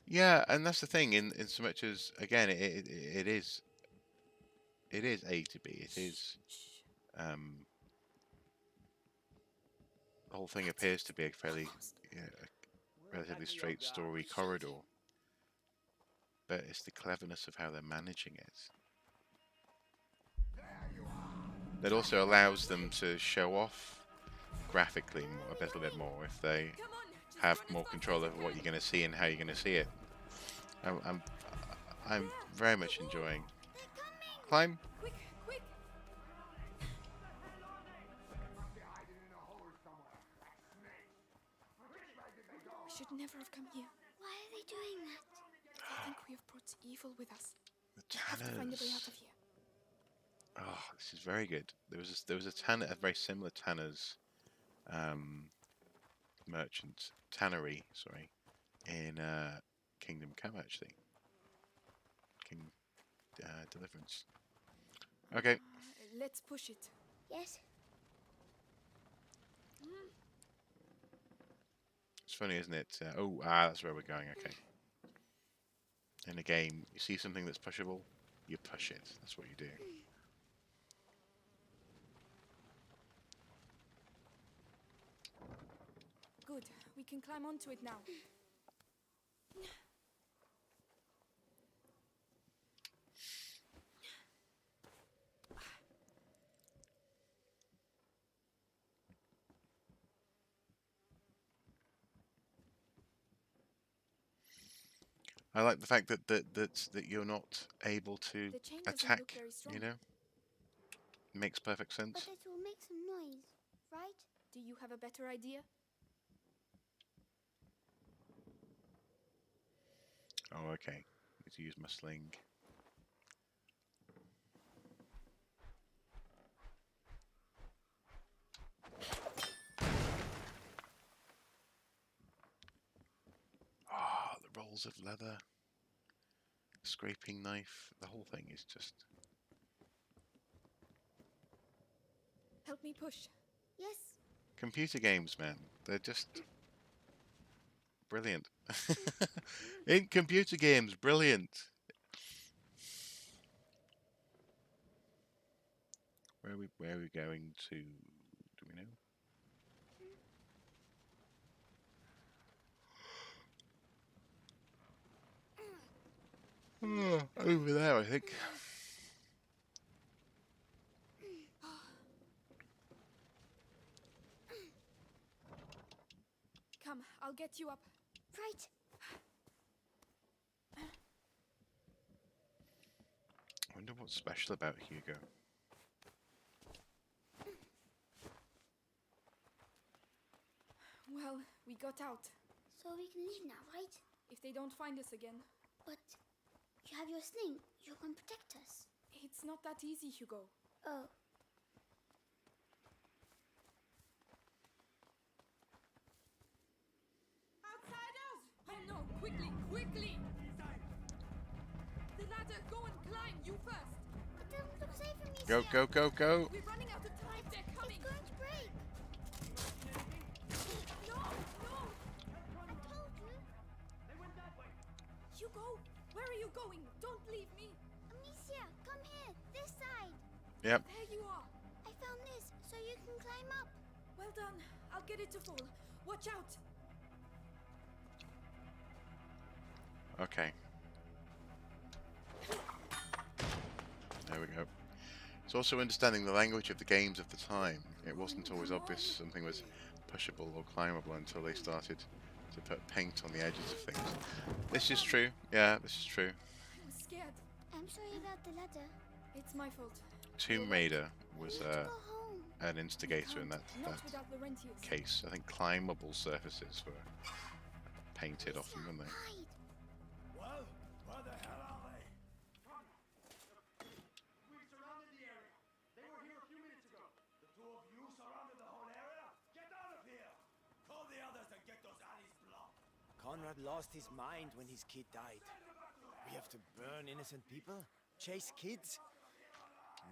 Yeah, and that's the thing. In so much as, again, it is A to B. It is the whole thing appears to be a fairly relatively straight story corridor, but it's the cleverness of how they're managing it that also allows them to show off graphically a little bit more if they have more control over what you're going to see and how you're going to see it. I'm very much enjoying. Climb. Quick, quick! We should never have come here. Why are they doing that? I think we have brought evil with us. The We have to find a way out Tanners. of here. Oh, this is very good. There was a tanner, a very similar tanner's merchant tannery, sorry, in Kingdom Come actually. King Deliverance. Okay. Let's push it. Yes. It's funny, isn't it? That's where we're going. Okay. In a game, you see something that's pushable, you push it. That's what you do. Good. We can climb onto it now. I like the fact that you're not able to The chain doesn't attack. look very strong. You know, makes perfect But sense. it will make some noise, right? Do you have a better idea? Oh, okay. Need to use my sling. Ah, the rolls of leather, scraping knife. The whole thing is just. Help me push. Yes. Computer games, man. They're just brilliant. In computer games, brilliant. Where are we going to? Do we know? Over there, I think. I'll get you up. Right. I wonder what's special about Hugo. Well, we got out. So we can leave now, right? If they don't find us again. But you have your sling. You can protect us. It's not that easy, Hugo. Oh. Outsiders! Oh no, quickly, quickly! The ladder, go and climb, you first! It doesn't look safe for me. Go, go, go, go! We're running out of time, they're coming! It's going to break. No, no! I told you. Hugo, where are you going? Don't leave me! Amicia, come here. This side. Yep. There you are! I found this, so you can climb up. Well done. I'll get it to fall. Watch out! Okay. There we go. It's also understanding the language of the games of the time. It wasn't always obvious something was pushable or climbable until they started to put paint on the edges of things. This is true. Yeah, this is true. I'm scared. I'm sorry about the ladder. It's my fault. Tomb Raider was We need to go home. an instigator in that Not without Laurentius. case. I think climbable surfaces were painted often, weren't they? Hide. Well, where the hell are they? We surrounded the area. They were here a few minutes ago. The two of you surrounded the whole area? Get out of here! Call the others and get those alleys blocked. Conrad lost his mind when his kid died. We have to burn innocent people? Chase kids?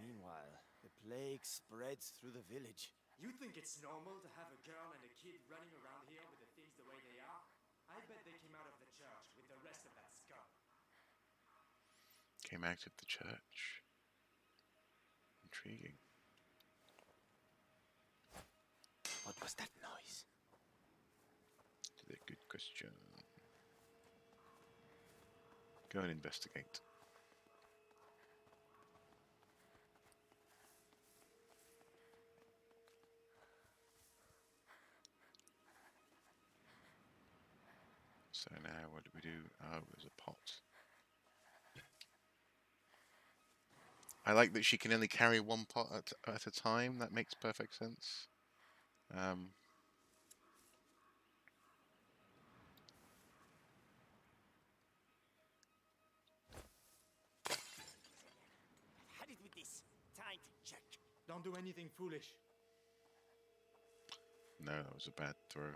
Meanwhile, the plague spreads through the village. You think it's normal to have a girl and a kid running around here with the things the way they are? I bet they came out of the church with the rest of that scum. Came out of the church. Intriguing. What was that noise? That's a good question. Go and investigate. So now what do we do? Oh, there's a pot. I like that she can only carry one pot at a time. That makes perfect sense. Had it with this. Time to check. Don't do anything foolish. No, that was a bad throw.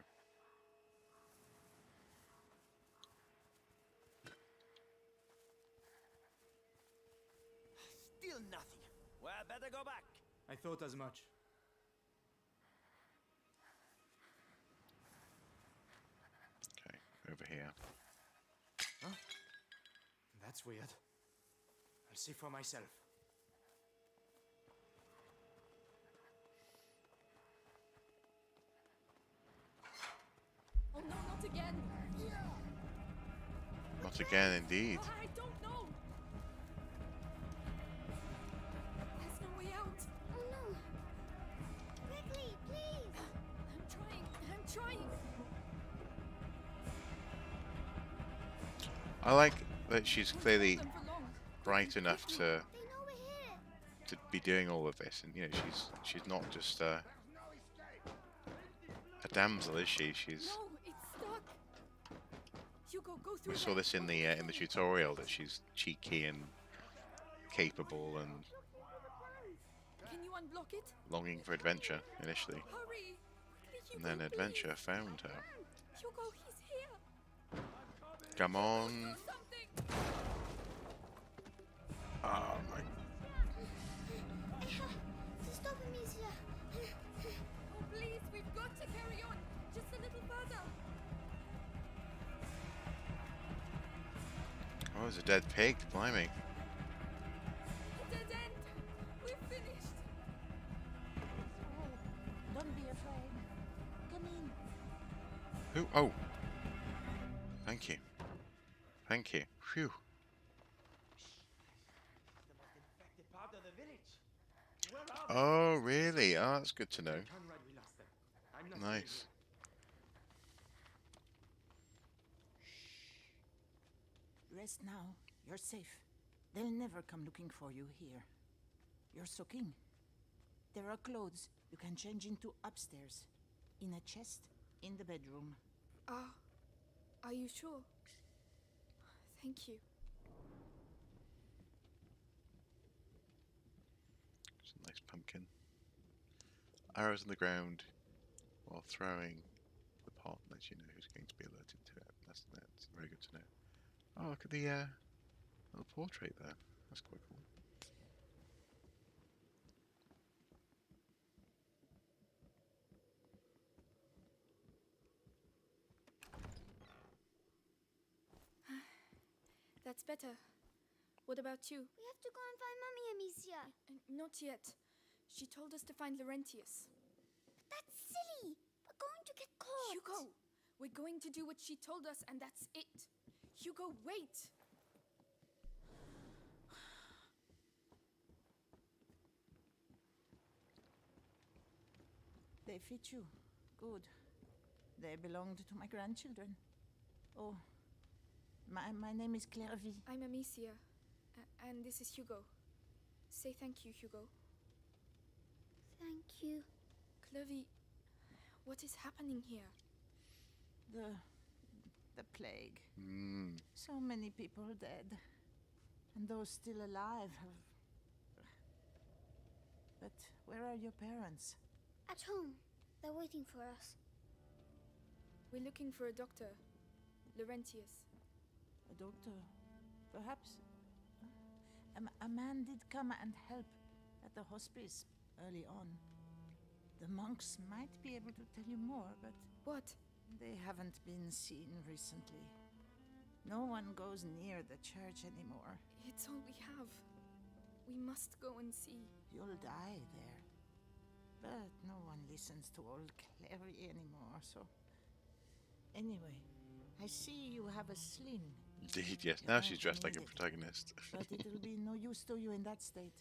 Still nothing. Well, better go back. I thought as much. Okay, over here. Huh? That's weird. I'll see for myself. Oh no, not again! Not again, indeed. I don't know! There's no way out! Oh no. Quickly, please. I'm trying! I like that she's clearly Them for long. bright enough to They know we're here. be doing all of this, and you know she's not just a damsel, is she? She's. No, it's stuck! Hugo, go through We saw this in the tutorial that she's cheeky and capable and Can you unblock it? longing for adventure initially, Hurry! Quickly, and Hugo, then please. adventure found her. Hugo, he's here! Come on! Something! Oh my! To stop Amicia. Oh, please, we've got to carry on! Just a little further! Oh, there's a dead pig. Blimey! Dead end! We're finished! Don't be afraid. Come in. Who? Oh! Thank you. Thank you. Phew. The most infected part of the village. Where are Oh, really? Oh, that's good to know. Conrad, we lost them. I'm not Nice. Rest now. You're safe. They'll never come looking for you here. You're so king. There are clothes you can change into upstairs. In a chest in the bedroom. Are you sure? Thank you. It's a nice pumpkin. Arrows on the ground while throwing the pot lets you know who's going to be alerted to it. That's very good to know. Oh, look at the little portrait there. That's quite cool. That's better. What about you? We have to go and find Mummy, Amicia. Not yet. She told us to find Laurentius. That's silly. We're going to get caught. Hugo, we're going to do what she told us, and that's it. Hugo, wait. They fit you. Good. They belonged to my grandchildren. Oh, my name is Clairvy. I'm Amicia, and this is Hugo. Say thank you, Hugo. Thank you. Clovey, what is happening here? The plague. Mm. So many people dead. And those still alive have... But where are your parents? At home. They're waiting for us. We're looking for a doctor. Laurentius. A doctor? Perhaps? A man did come and help at the hospice early on. The monks might be able to tell you more, but... What? They haven't been seen recently. No one goes near the church anymore. It's all we have. We must go and see. You'll die there. But no one listens to old Clary anymore, so... Anyway, I see you have a sling. Indeed, yes. Now she's dressed like a protagonist. But it'll be no use to you in that state.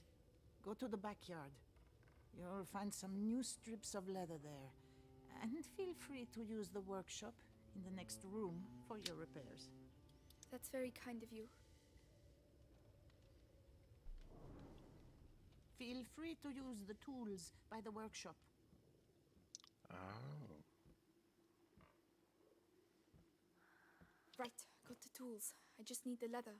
Go to the backyard. You'll find some new strips of leather there. And feel free to use the workshop in the next room for your repairs. That's very kind of you. Feel free to use the tools by the workshop. Oh. Right, got the tools. I just need the leather.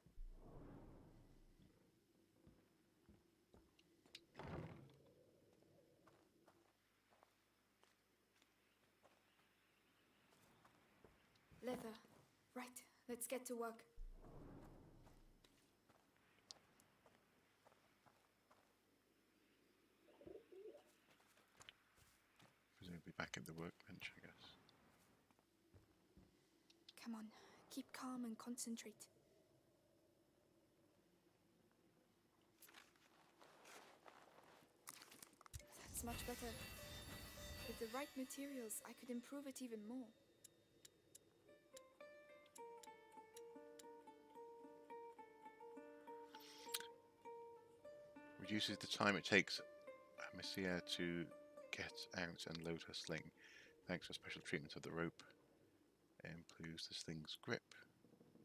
Leather. Right, let's get to work. Presumably back at the workbench, I guess. Come on, keep calm and concentrate. That's much better. With the right materials, I could improve it even more. Reduces the time it takes Amicia to get out and load her sling. Thanks to special treatment of the rope, it improves the sling's grip,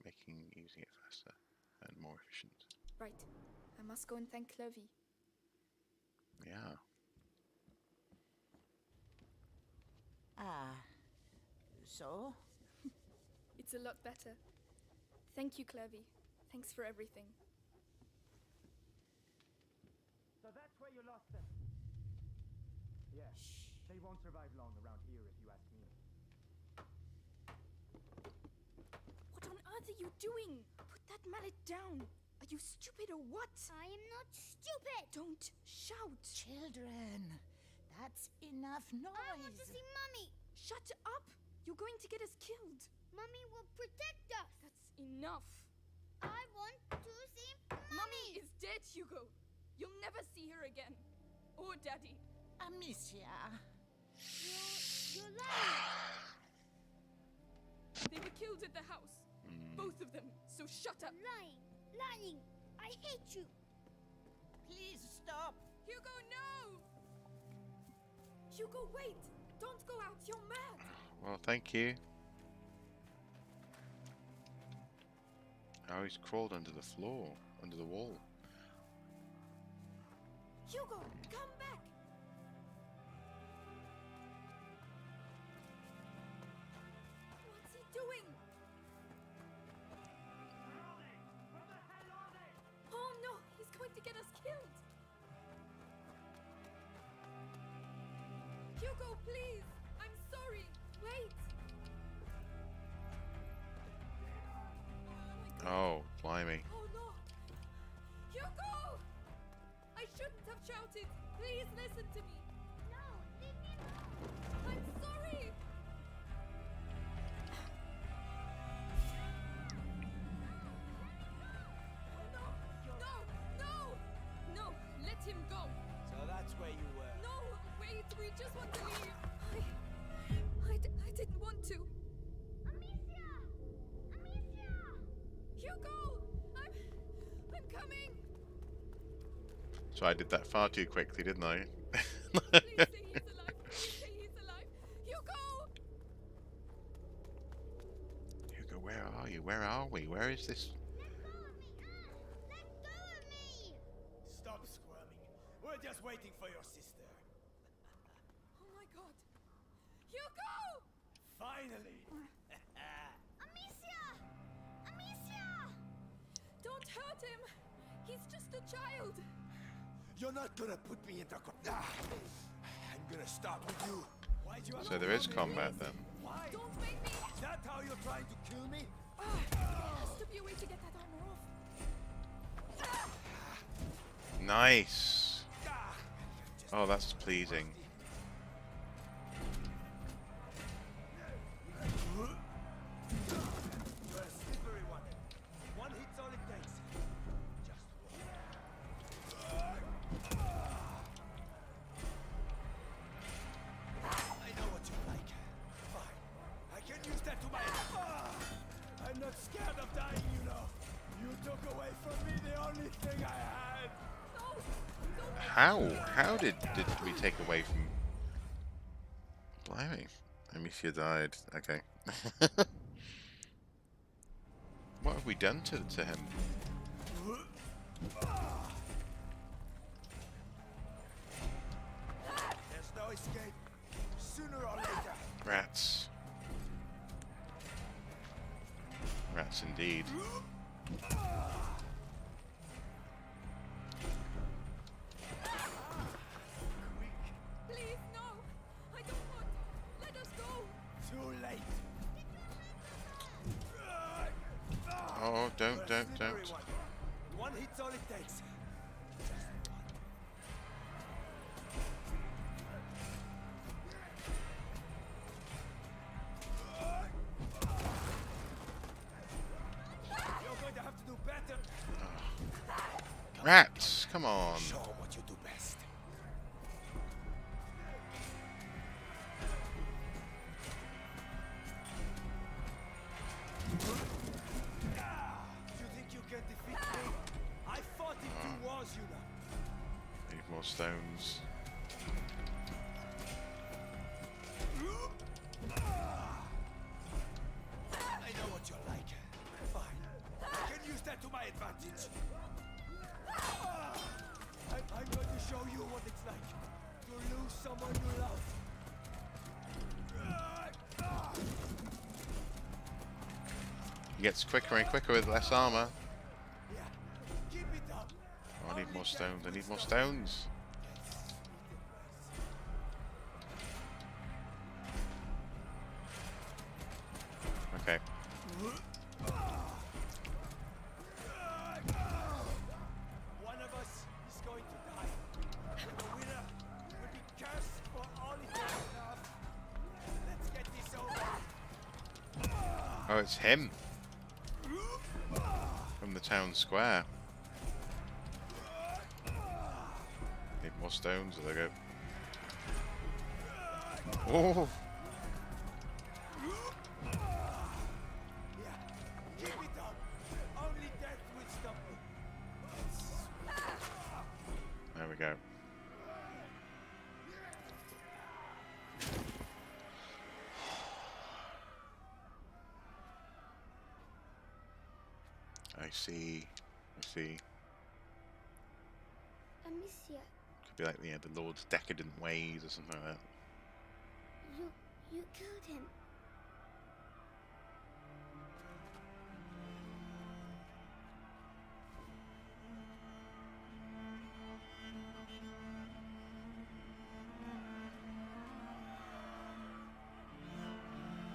making using it faster and more efficient. Right. I must go and thank Clovey. Yeah. So? It's a lot better. Thank you, Clovey. Thanks for everything. So that's where you lost them. Yeah, they won't survive long around here if you ask me. What on earth are you doing? Put that mallet down. Are you stupid or what? I am not stupid. Don't shout. Children, that's enough noise. I want to see Mummy. Shut up. You're going to get us killed. Mummy will protect us. That's enough. I want to see Mummy is dead, Hugo. You'll never see her again. Or Daddy. Amicia. You're lying. They were killed at the house. Both of them. So shut up. Lying. I hate you. Please stop. Hugo, no! Hugo, wait. Don't go out. You're mad. Well, thank you. Oh, he's crawled under the floor, under the wall. Hugo, come back! What's he doing? Oh no, he's going to get us killed! Hugo, please! I'm sorry! Wait! Oh, blimey. Oh no! Hugo! I shouldn't have shouted! Please listen to me! No, leave me alone. I'm sorry! No! No! No! No! Let him go! So that's where you were. No! Wait! We just want to leave! I didn't want to! Amicia! Amicia! Hugo! I'm coming! So I did that far too quickly, didn't I? Please say he's alive! Please say he's alive! Hugo! Hugo, where are you? Where are we? Where is this? Let go of me, Let go of me! Stop squirming. We're just waiting for your sister. Oh my god! Hugo! Finally! Amicia! Amicia! Don't hurt him! He's just a child! You're not gonna put me in the I'm gonna start with you. Why'd you So there is combat then. Why? Don't make me! Is that how you're trying to kill me? There has to be a way to get that armor off. Nice. Oh, that's pleasing. You're a slippery one. One hit's all it takes. Just I know what you like. Fine. I can use that to my... I'm not scared of dying, you know. You took away from me the only thing I had. How did we take away from... Blimey. Amicia died. Okay. What have we done to him? There's no escape. Sooner or later. Rats. Rats indeed. Please, no! I don't want... Let us go! Too late. Oh, don't. Slippery one. One hit's all it takes. You're going to have to do better. Rats, come on. Show 'em what you do best. You think you can defeat me? I fought in 2 wars, you know. Need more stones. I know what you're like. Fine. I can use that to my advantage. I'm going to show you what it's like to lose someone you love. He gets quicker and quicker with less armor. Yeah, keep it up. Oh, I need more stones. I need more stones. Okay. One of us is going to die. The winner will be cursed for all eternity. Let's get this over. Oh, it's him. From the town square. Need more stones. There they go. Oh! Keep it up. Only death will stop me. There we go. I see. I see. Amicia, Could be like the Lord's decadent ways or something like that. you killed him.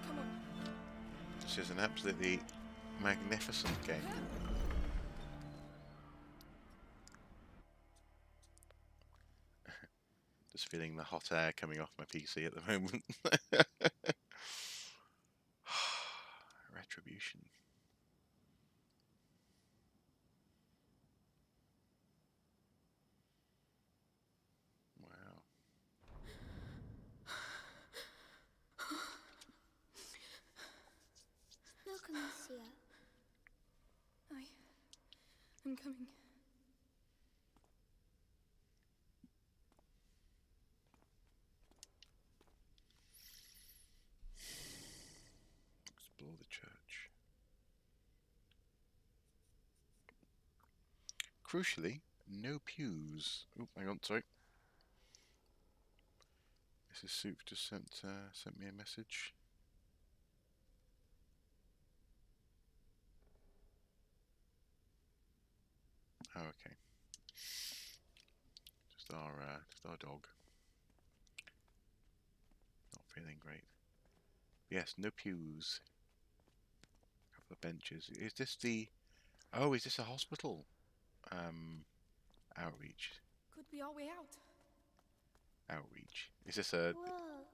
Come on. This is an absolutely magnificent game. Just feeling the hot air coming off my PC at the moment. Retribution. Wow. Look, Amicia. I'm coming. Explore the church. Crucially, no pews. Oh, hang on, sorry. This is Soup just sent me a message. Oh, okay. Just our dog. Not feeling great. Yes, no pews. A couple of benches. Is this the? Oh, is this a hospital? Outreach. Could be our way out. Outreach. Is this a? Whoa.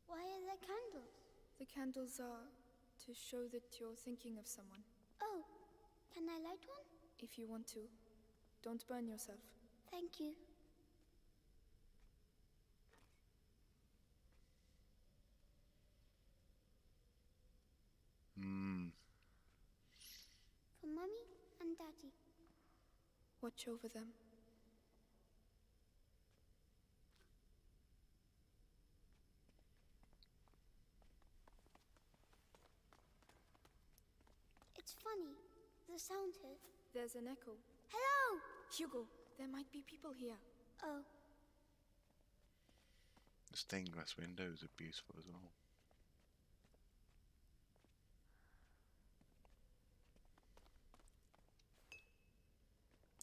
Why are there candles? The candles are to show that you're thinking of someone. Oh, can I light one? If you want to. Don't burn yourself. Thank you. For Mummy and Daddy. Watch over them. It's funny. The sound here. There's an echo. Hello! Hugo, there might be people here. Oh. The stained glass windows are beautiful as well.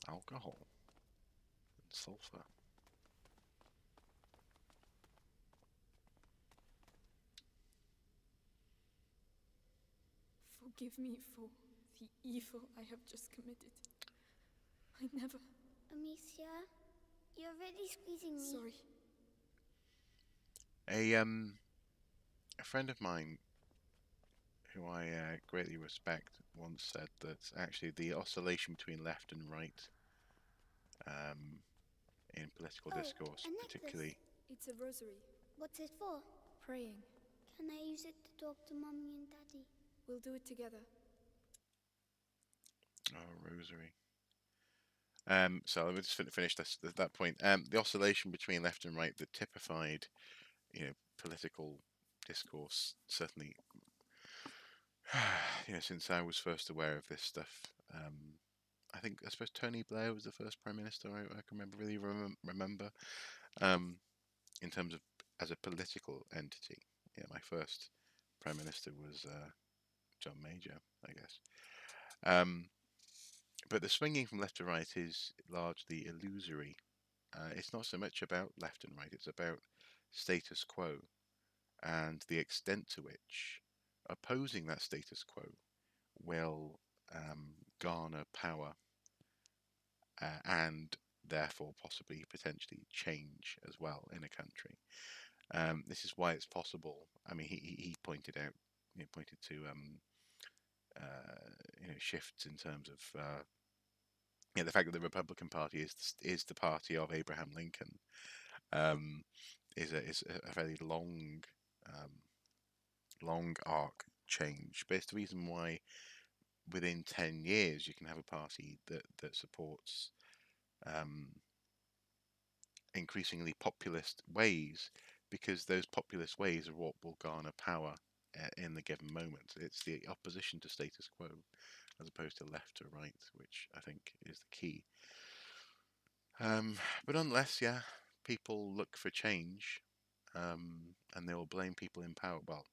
Alcohol and sulfur. Forgive me for the evil I have just committed. I never... Amicia, you're really squeezing me. Sorry. A friend of mine who I greatly respect once said that actually the oscillation between left and right in political discourse, particularly... It's a rosary. What's it for? Praying. Can I use it to talk to Mummy and Daddy? We'll do it together. Oh, rosary. So let me just finish this at that point. The oscillation between left and right that typified, political discourse, certainly, since I was first aware of this stuff. I suppose Tony Blair was the first prime minister I can really remember. In terms of as a political entity, my first prime minister was John Major, I guess. But the swinging from left to right is largely illusory. It's not so much about left and right, it's about status quo and the extent to which opposing that status quo will garner power and therefore possibly potentially change as well in a country. This is why it's possible. I mean, he pointed out, pointed to shifts in terms of the fact that the Republican Party is the party of Abraham Lincoln is a very long arc change. But it's the reason why within 10 years you can have a party that supports increasingly populist ways, because those populist ways are what will garner power in the given moment. It's the opposition to status quo, as opposed to left to right, which I think is the key. But unless, yeah, people look for change, and they will blame people in power. Well,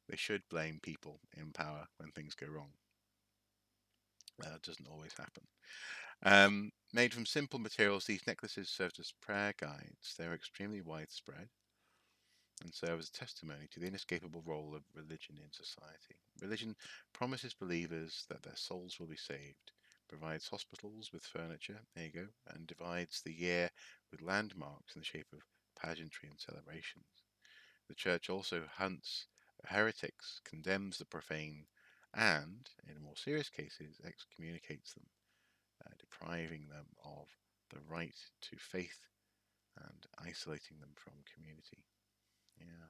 they should blame people in power when things go wrong. That doesn't always happen. Made from simple materials, these necklaces served as prayer guides. They are extremely widespread and serve as a testimony to the inescapable role of religion in society. Religion promises believers that their souls will be saved, provides hospitals with furniture, there you go, and divides the year with landmarks in the shape of pageantry and celebrations. The Church also hunts heretics, condemns the profane, and, in more serious cases, excommunicates them, depriving them of the right to faith and isolating them from community. Yeah.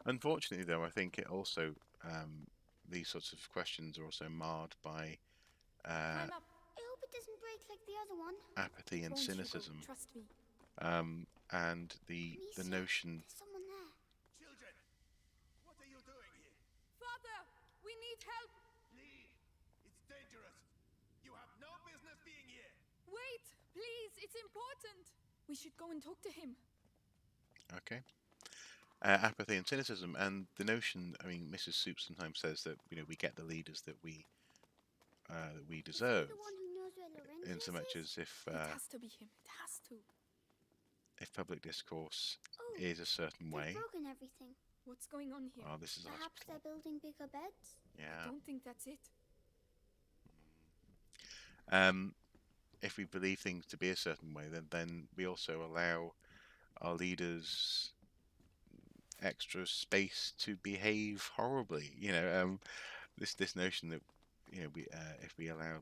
Unfortunately, though, I think it also these sorts of questions are also marred by Climb up. I hope it doesn't break like the other one. apathy and cynicism, Trust me. and the notion. There's someone there. Children, what are you doing here? Father, we need help. Leave. It's dangerous. You have no business being here. Wait, please. It's important. We should go and talk to him. Okay. Apathy and cynicism, and the notion. I mean, Mrs. Soup sometimes says that we get the leaders that we deserve. The one who knows where Lorenzo In so much is? as if It has to be him. It has to. if public discourse Oh, is a certain they've way. broken everything. What's going on here? Oh, this is Perhaps hospital. they're building bigger beds? I Yeah. don't think that's it. If we believe things to be a certain way, then we also allow our leaders extra space to behave horribly. This notion that we if we allow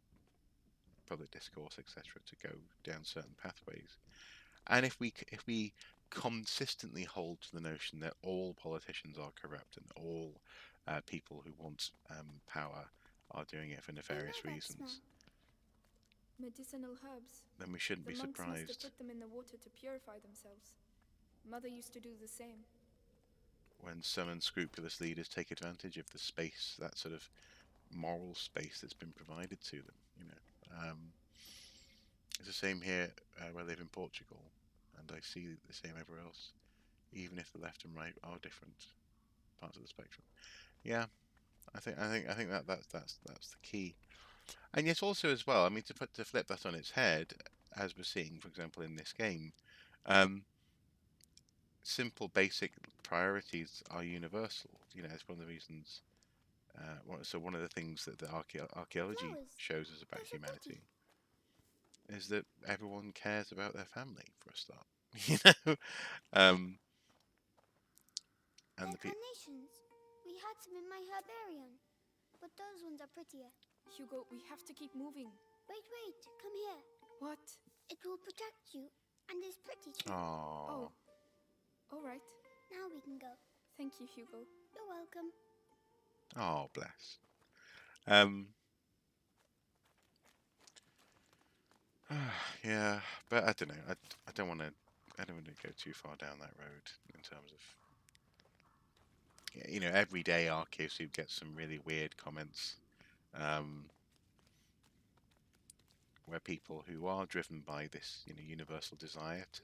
public discourse, etc., to go down certain pathways, and if we consistently hold to the notion that all politicians are corrupt and all people who want power are doing it for nefarious reasons, Medicinal herbs. then we shouldn't The be monks must have surprised put them in the water to purify themselves. Mother used to do the same. when some unscrupulous leaders take advantage of the space, that sort of moral space that's been provided to them. It's the same here where I live in Portugal, and I see the same everywhere else, even if the left and right are different parts of the spectrum. Yeah, I think that's the key. And yet also as well, I mean, to flip that on its head, as we're seeing, for example, in this game, simple basic priorities are universal. It's one of the reasons. One of the things that the archaeology shows us about humanity is that everyone cares about their family for a start. And They're the people. carnations. We had some in my herbarium, but those ones are prettier. Hugo, we have to keep moving. Wait, come here. What? It will protect you, and is pretty too. Oh. All right. Now we can go. Thank you, Hugo. You're welcome. Oh, bless. Yeah, but I don't know. I don't want to. I don't want to go too far down that road in terms of. Every day Arceus gets some really weird comments, where people who are driven by this, universal desire to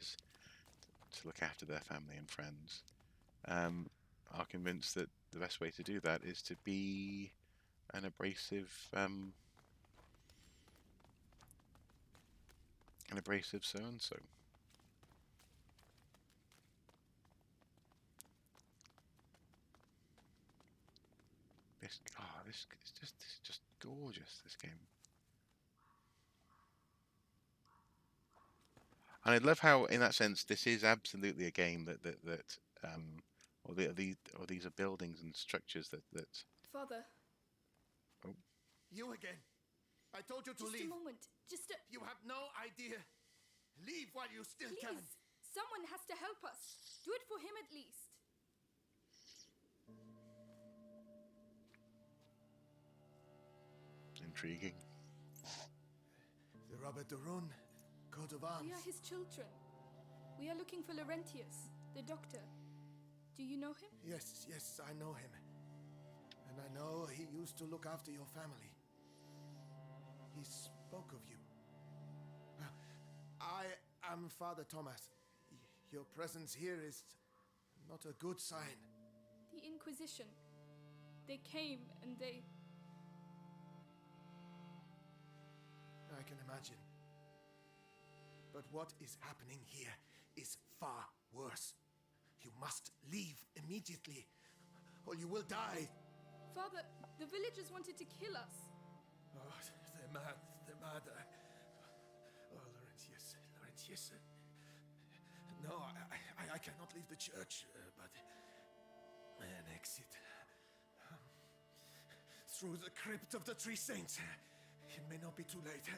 look after their family and friends, are convinced that the best way to do that is to be an abrasive so and so. This is just gorgeous, this game. And I love how, in that sense, this is absolutely a game or these are buildings and structures that. Father. Oh. You again. I told you to Just leave. a moment. Just a... You have no idea. Leave while you still Please. can. Someone has to help us. Do it for him at least. intriguing. The Robert de Rune, coat of arms. We are his children. We are looking for Laurentius, the doctor. Do you know him? Yes, I know him. And I know he used to look after your family. He spoke of you. I am Father Thomas. Your presence here is not a good sign. The Inquisition. They came and they... I can imagine. But what is happening here is far worse. You must leave immediately, or you will die. Father, the villagers wanted to kill us. Oh, they're mad. Oh, Laurentius. No, I cannot leave the church, but an exit. Through the crypt of the Three Saints. It may not be too late.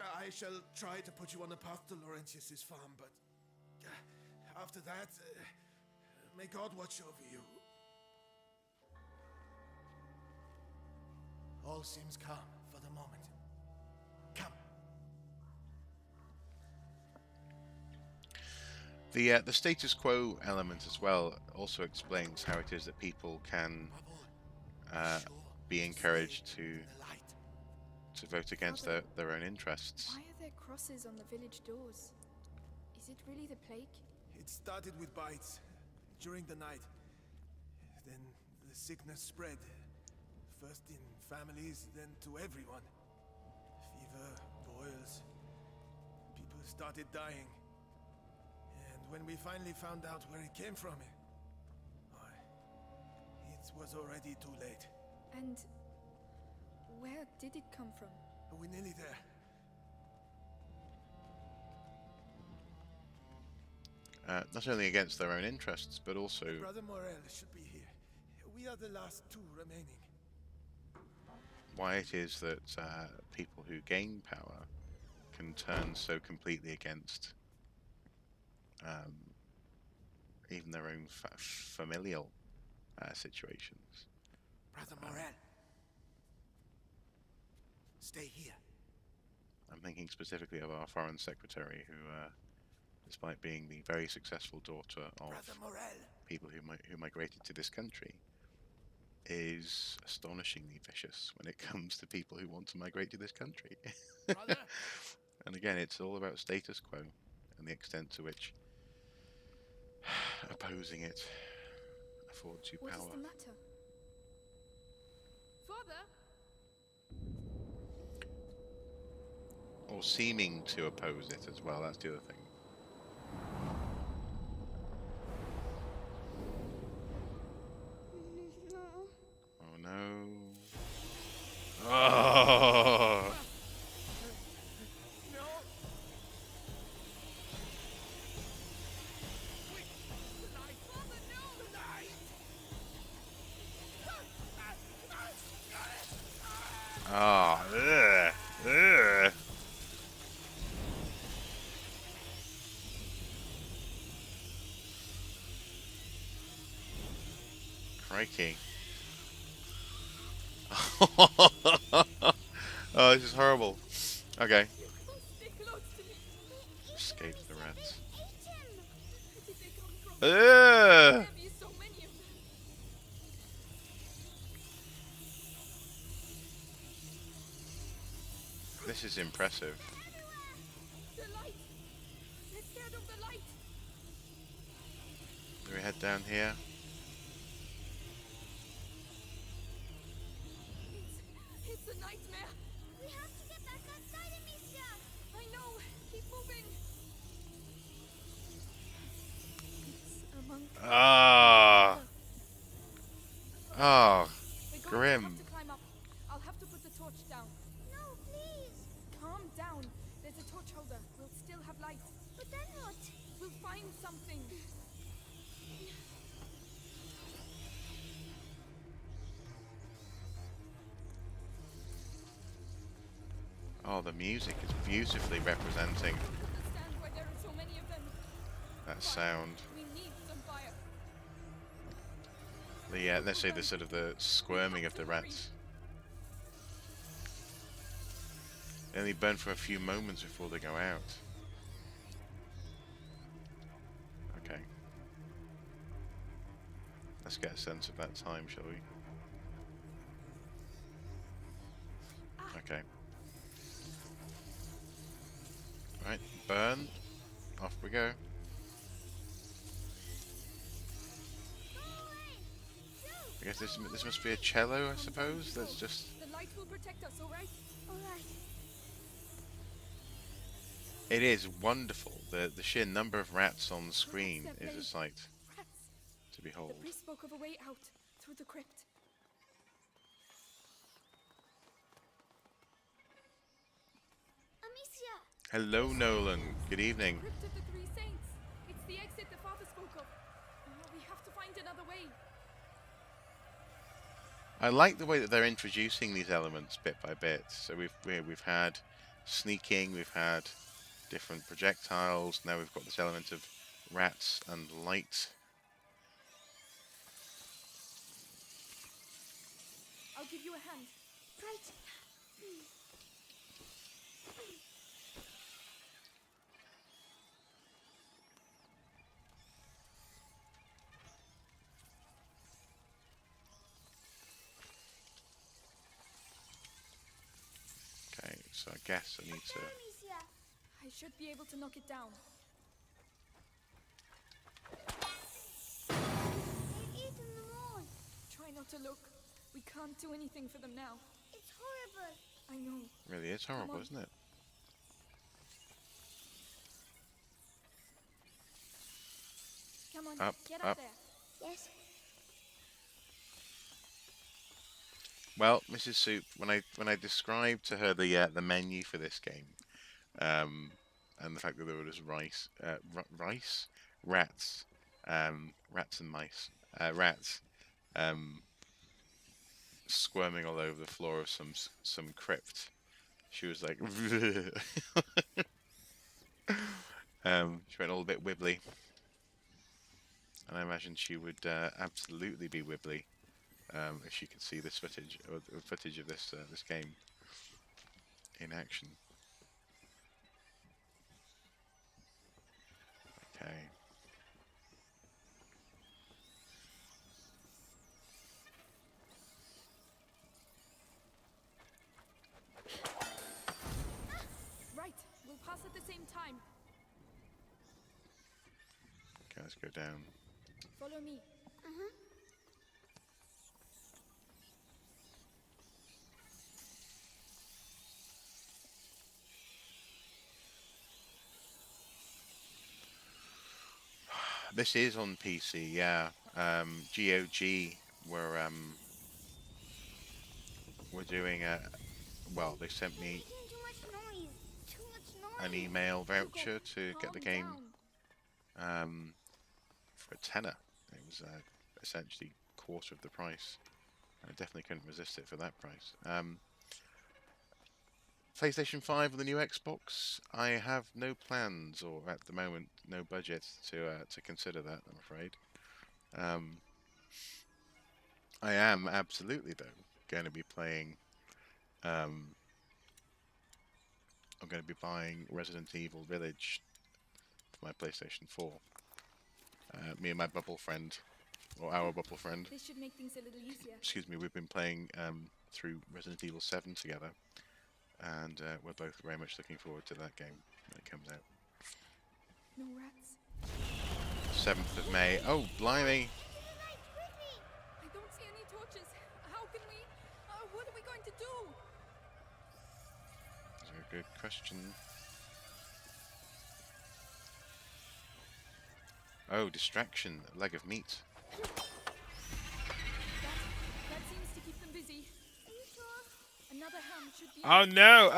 I shall try to put you on the path to Laurentius's farm, but after that, may God watch over you. All seems calm for the moment. Come. The status quo element as well also explains how it is that people can be encouraged to vote against their own interests. Why are there crosses on the village doors? Is it really the plague? It started with bites during the night. Then the sickness spread. First in families, then to everyone. Fever, boils. People started dying. And when we finally found out where it came from, it was already too late. And where did it come from? We're nearly there. Not only against their own interests, but also... Brother Morel should be here. We are the last two remaining. Why it is that people who gain power can turn so completely against even their own familial situations. Brother Morel, stay here. I'm thinking specifically of our foreign secretary, who, despite being the very successful daughter of people who migrated to this country, is astonishingly vicious when it comes to people who want to migrate to this country. And again, it's all about status quo and the extent to which opposing it affords you power. What is the matter? Father? Or seeming to oppose it as well, that's the other thing. Oh no. Oh! Ah, ugh, ugh. Crikey. Oh, this is horrible. Okay. Escape the rats. Ugh. This is impressive. The light! They're scared of the light! Do we head down here? It's a nightmare! We have to get back outside, Amicia! I know! Keep moving! It's a monk. Ah! Oh, We're going grim. to have to climb up. I'll have to put the torch down. No, please! Calm down. There's a torch holder. We'll still have light. But then what? We'll find something. Oh, the music is beautifully representing I don't understand why there are so many of them. that sound. We need some fire. The let's say the sort of the squirming of the rats. They only burn for a few moments before they go out. Okay. Let's get a sense of that time, shall we? Okay. Right, burn. Off we go. I guess this must be a cello, I suppose. That's just. The light will protect us, all right? All right. It is wonderful. The sheer number of rats on the screen is a sight Rats. to behold. The priest spoke of a way out through the crypt. Amicia! Hello, Nolan. Good evening. Crypt of the Three Saints. It's the exit the father spoke of. Oh, we have to find another way. I like the way that they're introducing these elements bit by bit. So we've had sneaking, we've had different projectiles. Now we've got this element of rats and light. I'll give you a hand. Right. Okay, so I guess I need to. Amicia! I should be able to knock it down. They've eaten them all. Try not to look. We can't do anything for them now. It's horrible. I know. Really, it's horrible, on. isn't it? Come on, Up, get up. up there. Yes. Well, Mrs. Soup, when I described to her the menu for this game, and the fact that there was rats, rats and mice, rats, squirming all over the floor of some crypt, she was like, she went all a bit wibbly, and I imagine she would absolutely be wibbly. If she could see this footage, or footage of this this game in action. Okay. Right, we'll pass at the same time. Okay, let's go down. Follow me. Uh-huh. This is on PC, yeah. GOG we're doing a. Well, they sent me Making too much noise. Too much an noise. email voucher to get the Calm game down. for a tenner. It was essentially quarter of the price. I definitely couldn't resist it for that price. PlayStation 5 or the new Xbox, I have no plans, or at the moment, no budget to consider that, I'm afraid. I am absolutely, though, going to be playing. I'm going to be buying Resident Evil Village for my PlayStation 4. Me and my bubble friend, or our bubble friend, This should make things a little easier. excuse me, we've been playing through Resident Evil 7 together, and we're both very much looking forward to that game when it comes out. No rats. 7th of May. Oh, blimey! I don't see any torches. How can we? What are we going to do? That's a good question. Oh, distraction. A leg of meat. That seems to keep them busy. Are you sure? Another ham should be. Oh no!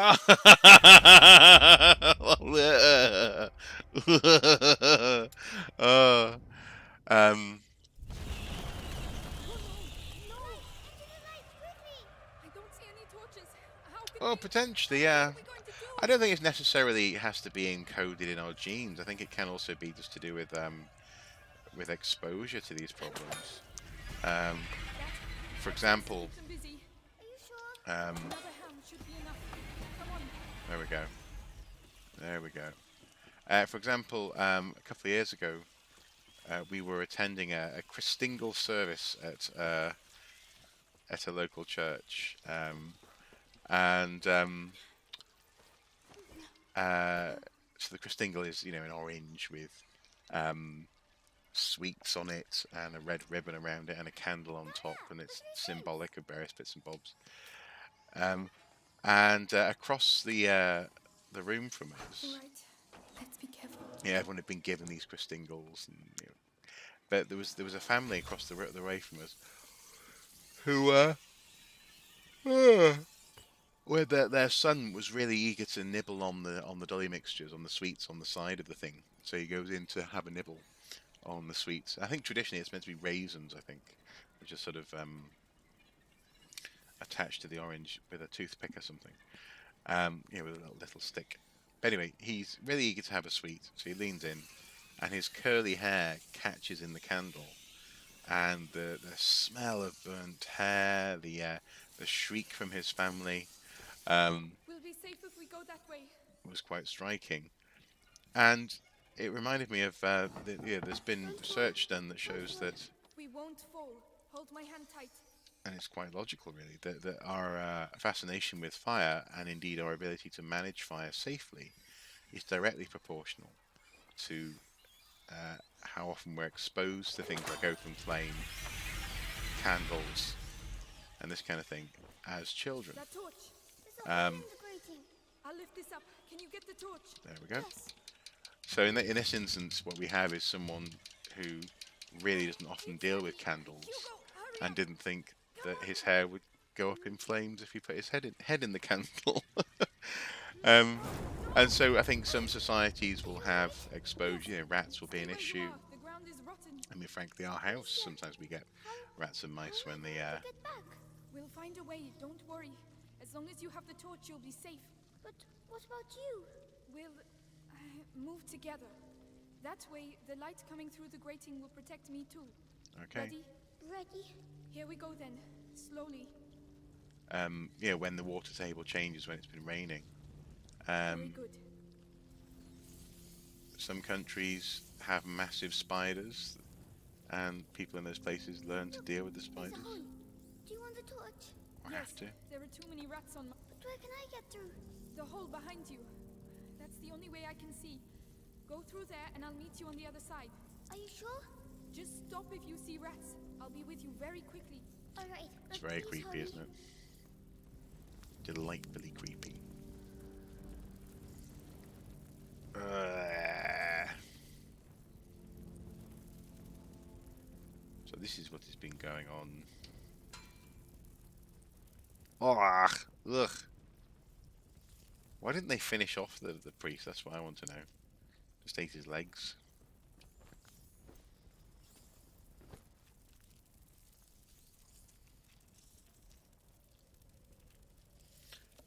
Oh. I don't see any torches. How can Well, we? potentially, yeah. What are we going to do? I don't think it's necessarily has to be encoded in our genes. I think it can also be just to do with exposure to these problems. For example, Are you sure? Another ham should be enough. Come on. There we go. There we go. For example, a couple of years ago, we were attending a Christingle service at a local church, and so the Christingle is, you know, an orange with sweets on it and a red ribbon around it and a candle on top, and it's symbolic of various bits and bobs. And across the room from us, Right. Let's be careful. yeah, everyone had been given these Christingles, and you know, but there was a family across the way from us who where their son was really eager to nibble on the dolly mixtures, on the sweets on the side of the thing. So he goes in to have a nibble on the sweets. I think traditionally it's meant to be raisins, I think, which is sort of attached to the orange with a toothpick or something. You know, with a little stick. But anyway, he's really eager to have a sweet, so he leans in, and his curly hair catches in the candle, and the smell of burnt hair, the shriek from his family, We'll be safe if we go that way. was quite striking. And it reminded me of there's been research done that shows that, We won't fall. Hold my hand tight. and it's quite logical really, that our fascination with fire, and indeed our ability to manage fire safely, is directly proportional to how often we're exposed to things like open flame, candles, and this kind of thing as children. That torch. There's a hole in the grating. I'll lift this up. Can you get the torch? There we go. Yes. So in this instance, what we have is someone who really doesn't often deal with candles, and didn't think that his hair would go up in flames if he put his head in the candle. And so I think some societies will have exposure. You know, rats will be an issue. The ground is rotten. I mean, frankly, our house, sometimes we get rats and mice when the Get back. We'll find a way. Don't worry. As long as you have the torch, you'll be safe. But what about you? We'll move together. That way, the light coming through the grating will protect me too. Okay. Ready? Ready? Here we go then. Slowly. Yeah, when the water table changes when it's been raining. Very good. Some countries have massive spiders, and people in those places learn to deal with the There's spiders. a hole. Do you want the torch? Or Yes, have to. there are too many rats on my... But where can I get through? The hole behind you. That's the only way I can see. Go through there and I'll meet you on the other side. Are you sure? Just stop if you see rats. I'll be with you very quickly. All right. It's very creepy, isn't it? Delightfully creepy. So this is what has been going on. Oh, ugh. Why didn't they finish off the priest? That's what I want to know. Just ate his legs.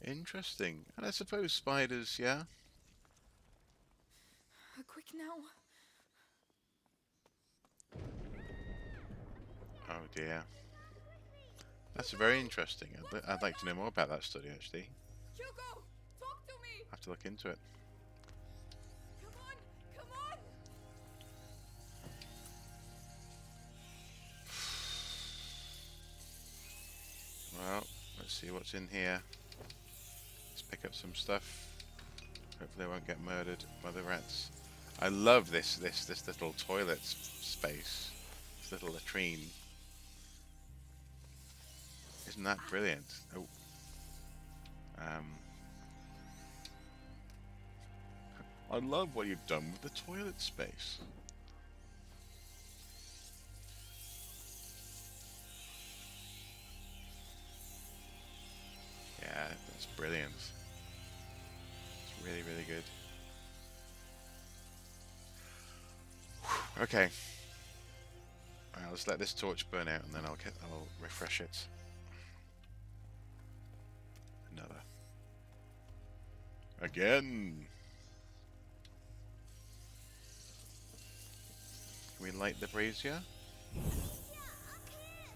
Interesting. And I suppose spiders, yeah? Quick now. Oh dear. That's very interesting. I'd like to know more about that study, actually. Hugo, talk to me. I have to look into it. Come on, come on. Well, let's see what's in here. Let's pick up some stuff. Hopefully I won't get murdered by the rats. I love this little toilet space. This little latrine. Isn't that brilliant? Oh. I love what you've done with the toilet space. Yeah, that's brilliant. It's really, really good. Okay. Alright, let's let this torch burn out and then I'll refresh it. Another. Again. Can we light the brazier? Yeah, up here.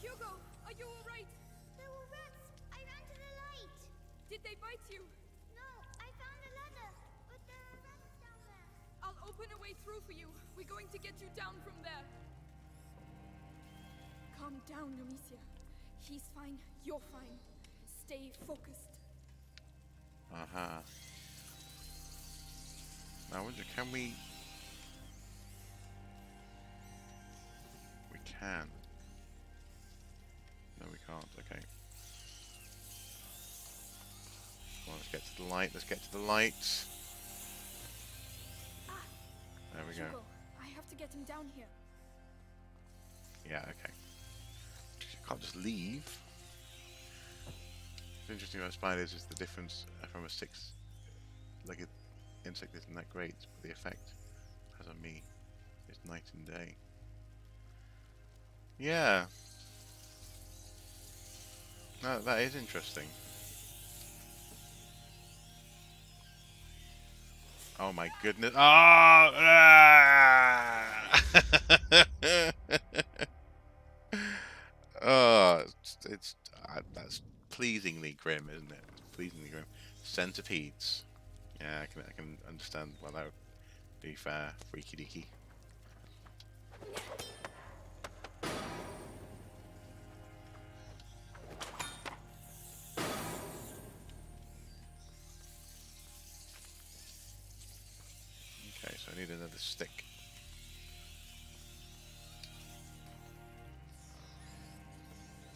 Hugo, are you alright? There were rats. I ran to the light. Did they bite you? No, open a way through for you. We're going to get you down from there. Calm down, Amicia. He's fine. You're fine. Stay focused. Uh-huh. Now, I wonder, can we... We can. No, we can't. Okay. Well, let's get to the light. Let's get to the light. There we go. Hugo, I have to get him down here. Yeah, okay. Can't just leave. What's interesting about spiders is the difference from a six-legged insect isn't that great, but the effect it has on me is night and day. Yeah. No, that is interesting. Oh my goodness! Oh! Oh, that's pleasingly grim, isn't it? It's pleasingly grim. Centipedes. Yeah, I can understand why that would be freaky deaky. Okay, so I need another stick.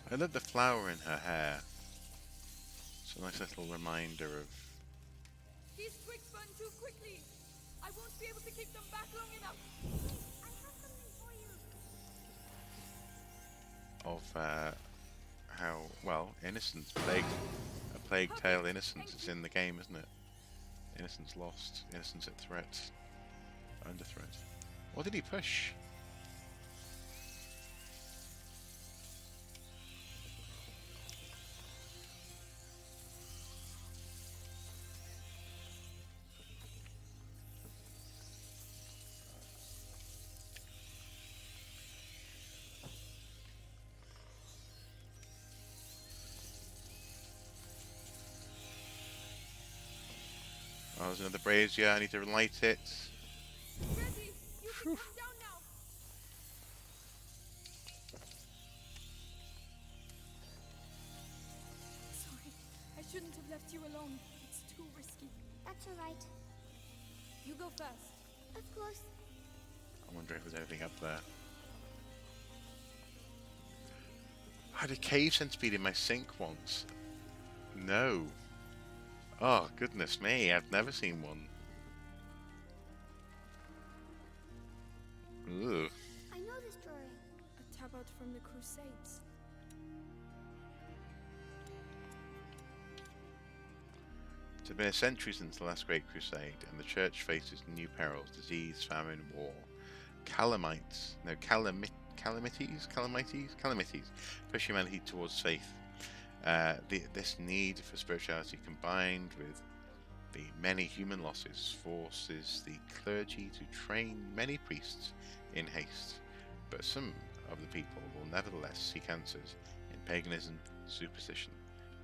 I love the flower in her hair. It's a nice little reminder of... These twigs burn too quickly. I won't be able to keep them back long enough. I have something for you. Of how, well, Innocence, a plague tale Innocence is in the game, isn't it? Innocence lost, Innocence at threat, under threat. What did he push? Oh, there's another brazier, I need to light it. Ready? You can come down now. Sorry, I shouldn't have left you alone. It's too risky. That's all right. You go first. Of course. I wonder if there's anything up there. I had a cave centipede in my sink once. No. Oh, goodness me, I've never seen one. Ugh. I know this drawing. A tabard from the Crusades. It's been a century since the last Great Crusade, and the Church faces new perils: disease, famine, war. Calamites push humanity towards faith. This need for spirituality, combined with the many human losses, forces the clergy to train many priests in haste. But some of the people will nevertheless seek answers in paganism, superstition,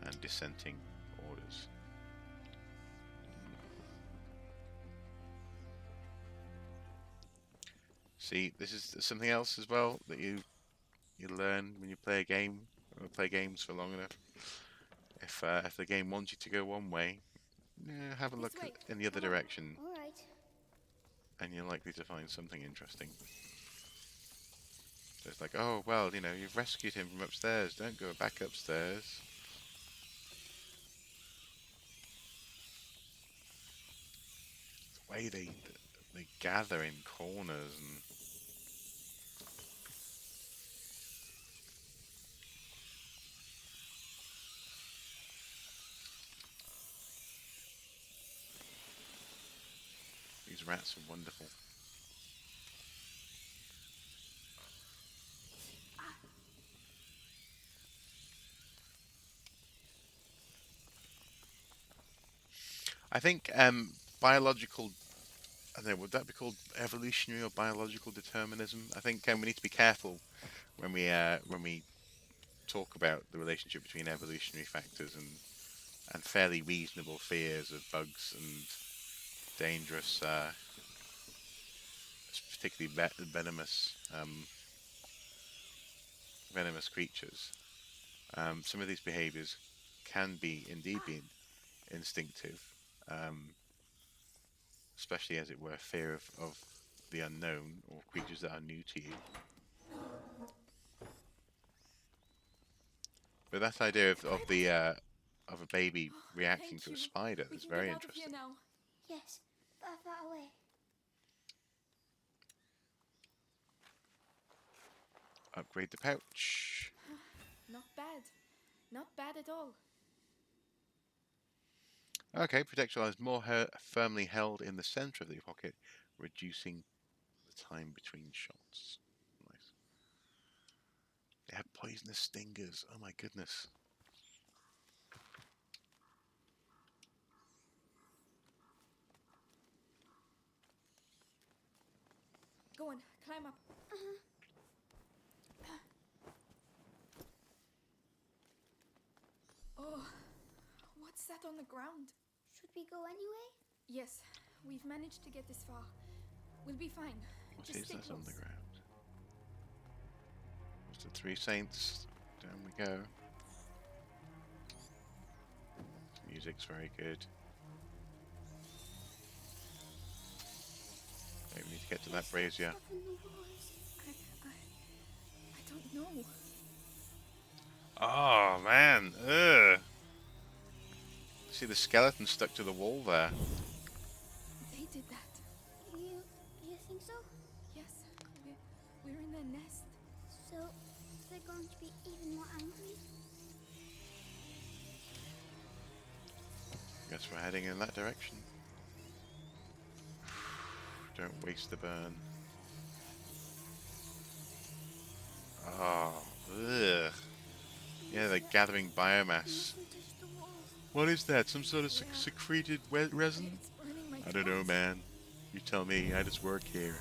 and dissenting orders. See, this is something else as well that you learn when you play a game, or play games for long enough. If the game wants you to go one way, have a look in the other direction, All right. and you're likely to find something interesting. So it's like, oh well, you've rescued him from upstairs. Don't go back upstairs. The way they gather in corners and. These rats are wonderful. I think biological. I don't know. Would that be called evolutionary or biological determinism? I think we need to be careful when we talk about the relationship between evolutionary factors and fairly reasonable fears of bugs and dangerous particularly venomous creatures, some of these behaviors can be indeed be instinctive, especially as it were fear of the unknown or creatures that are new to you. But that idea of a baby reacting to a spider is very interesting. Now. Yes, far, far away. Upgrade the pouch. Not bad. Not bad at all. Okay, projectile is more firmly held in the center of the pocket, reducing the time between shots. Nice. They have poisonous stingers. Oh my goodness. Go on, climb up. Oh, what's that on the ground? Should we go anyway? Yes, we've managed to get this far. We'll be fine. What Just is stay that close. on the ground? It's the Three Saints. Down we go. The music's very good. Okay, we need to get to that brazier. I don't know. Oh man, ugh. See the skeleton stuck to the wall there. They did that. You think so? Yes, we're in their nest. So they're going to be even more angry? Guess we're heading in that direction. Don't waste the burn. Oh, ugh. Yeah, they're gathering biomass. What is that? Some sort of secreted resin? I don't know, man. You tell me. I just work here.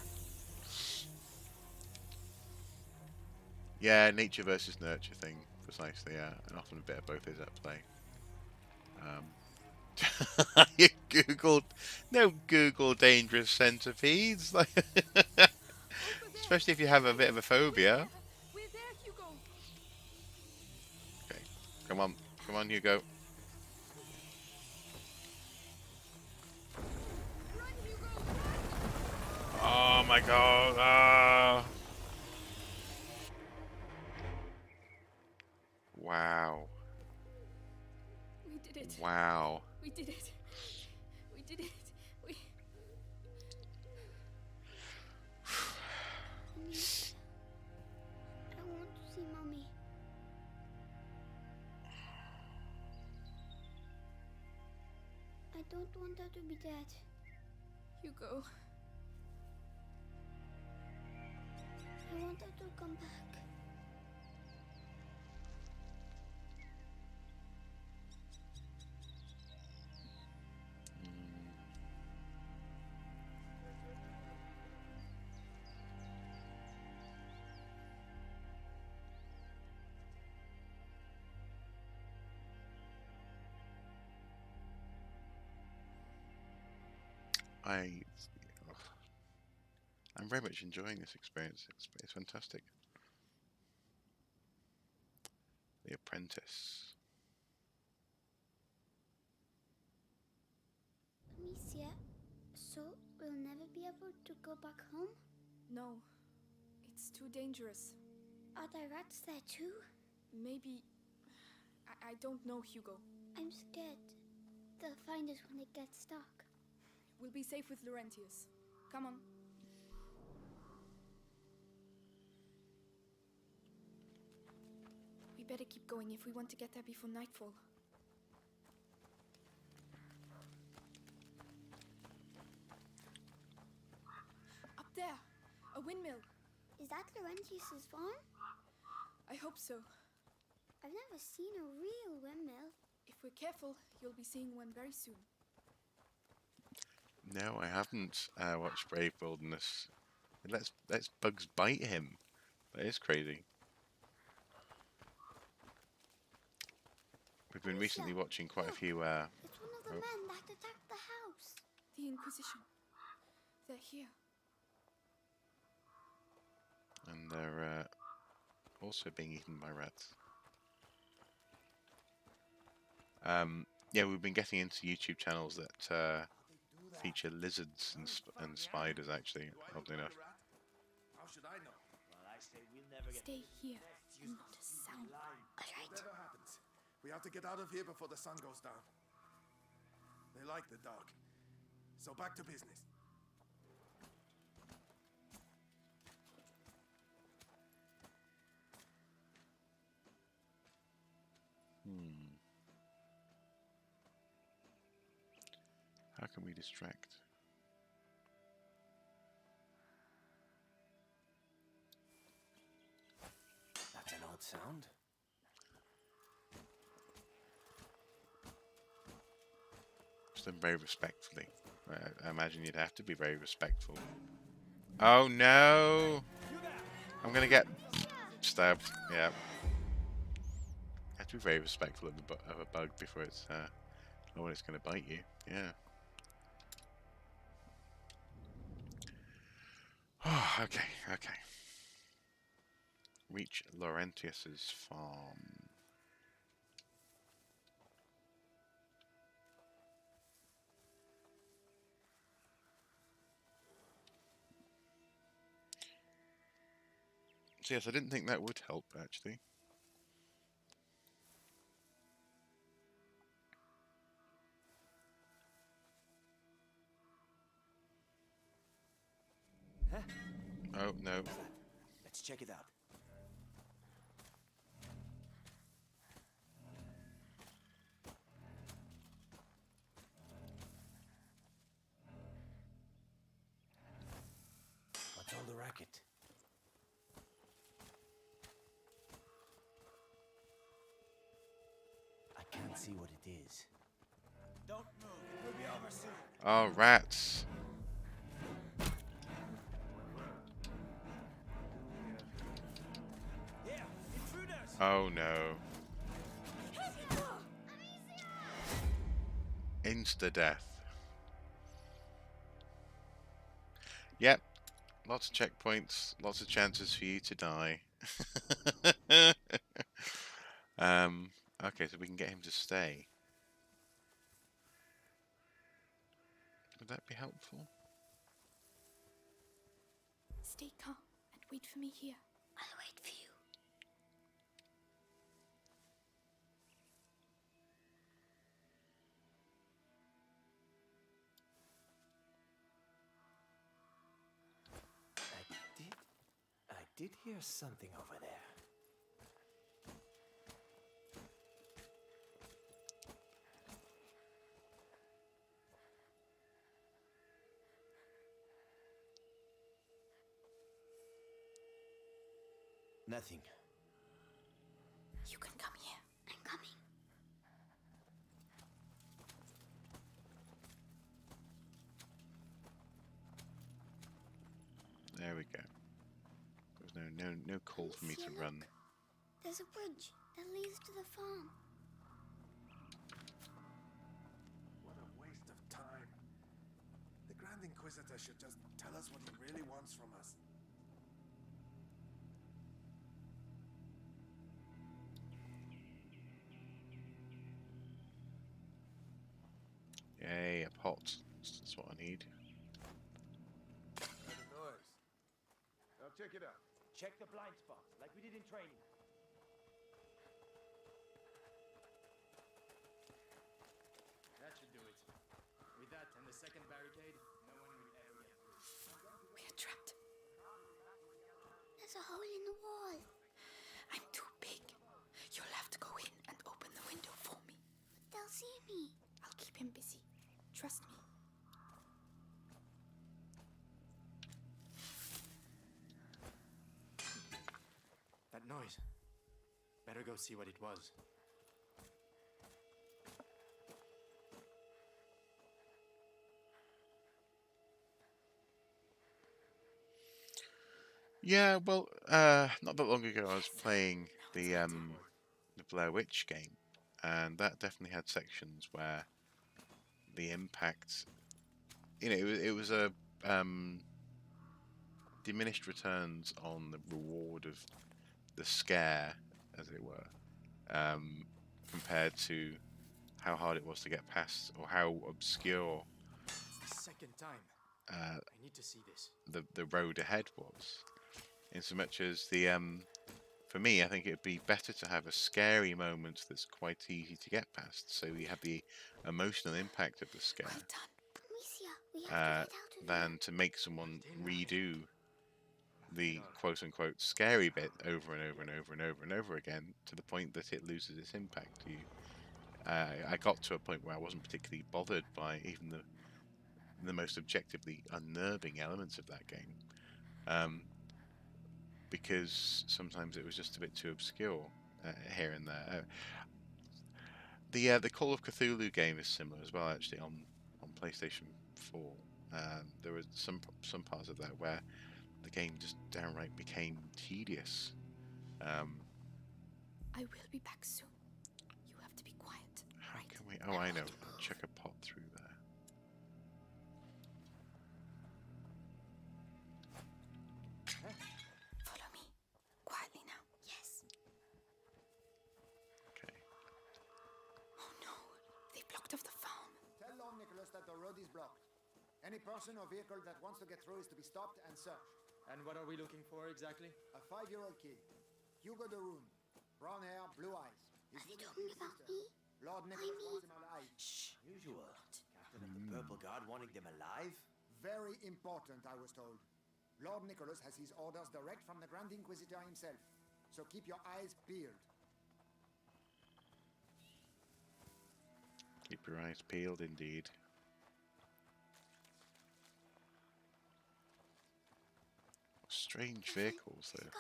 Yeah, nature versus nurture thing, precisely. Yeah, and often a bit of both is at play. You googled, no Google dangerous centipedes, like, especially if you have a bit of a phobia. We're there, Hugo. Okay, come on, Hugo. Run, Hugo. Oh my God! Ah. Wow. We did it. Wow. We did it. We did it. We. I want to see Mommy. I don't want her to be dead. Hugo. I want her to come back. I'm very much enjoying this experience. It's fantastic. The Apprentice. Amicia, so we'll never be able to go back home? No. It's too dangerous. Are there rats there too? Maybe. I don't know, Hugo. I'm scared. They'll find us when it gets dark. We'll be safe with Laurentius. Come on. We better keep going if we want to get there before nightfall. Up there! A windmill! Is that Laurentius's farm? I hope so. I've never seen a real windmill. If we're careful, you'll be seeing one very soon. No, I haven't watched Brave Wilderness. It lets bugs bite him. That is crazy. We've been recently watching quite a few. It's one of the men that attacked the house. The Inquisition. They're here. And they're also being eaten by rats. Yeah, we've been getting into YouTube channels that feature lizards and spiders, actually, oddly enough. How should I know? Well, I say we'll never get Stay here and not a sound. Whatever happens, we have to get out of here before the sun goes down. They like the dark. So back to business. How can we distract? That's an odd sound. Just done very respectfully. I imagine you'd have to be very respectful. Oh no! I'm gonna get stabbed. Yeah. Have to be very respectful of a bug before it's when it's gonna bite you. Yeah. Oh, okay, okay. Reach Laurentius's farm. So yes, I didn't think that would help, actually. Huh? Oh, no. Let's check it out. What's all the racket? I can't see what it is. Don't move. It will be over soon. Oh, rats. Here, intruders. Oh, no. Insta-death. Yep. Lots of checkpoints. Lots of chances for you to die. Okay, so we can get him to stay. Would that be helpful? Stay calm and wait for me here. I'll wait for you. I did hear something over there. Nothing. You can come here. I'm coming. There we go. There's no call for me to run. There's a bridge that leads to the farm. What a waste of time. The Grand Inquisitor should just tell us what he really wants from us. Yay, a pot. That's what I need. Heard a noise. Now check it out. Check the blind spot, like we did in training. That should do it. With that and the second barricade, no one will ever get through. We are trapped. There's a hole in the wall. I'm too big. You'll have to go in and open the window for me. They'll see me. I'll keep him busy. Trust me. That noise. Better go see what it was. Yeah, well, not that long ago I was playing the Blair Witch game, and that definitely had sections where the impact, it was a diminished returns on the reward of the scare, as it were, compared to how hard it was to get past, or how obscure It's the second time. I need to see this. the road ahead was. In so much as the for me, I think it'd be better to have a scary moment that's quite easy to get past, so you have the emotional impact of the scare, than to make someone redo the quote-unquote scary bit over and over and over and over and over again, to the point that it loses its impact. I got to a point where I wasn't particularly bothered by even the most objectively unnerving elements of that game, because sometimes it was just a bit too obscure here and there. The Call of Cthulhu game is similar as well, actually, on PlayStation 4. There were some parts of that where the game just downright became tedious. I will be back soon. You have to be quiet. How can we? Oh, I know. Chuck a pot through there. Follow me. Quietly now. Yes. Okay. Oh no, they blocked off the farm. Tell Lord Nicholas that the road is blocked. Any person or vehicle that wants to get through is to be stopped and searched. And what are we looking for exactly? A 5-year-old kid. Hugo de Rune. Brown hair, blue eyes. He's with his big sister. Lord Nicholas wants him alive. Shh. Usual. Captain of the Purple Guard wanting them alive? Very important, I was told. Lord Nicholas has his orders direct from the Grand Inquisitor himself. So keep your eyes peeled. Keep your eyes peeled, indeed. Strange vehicles, though.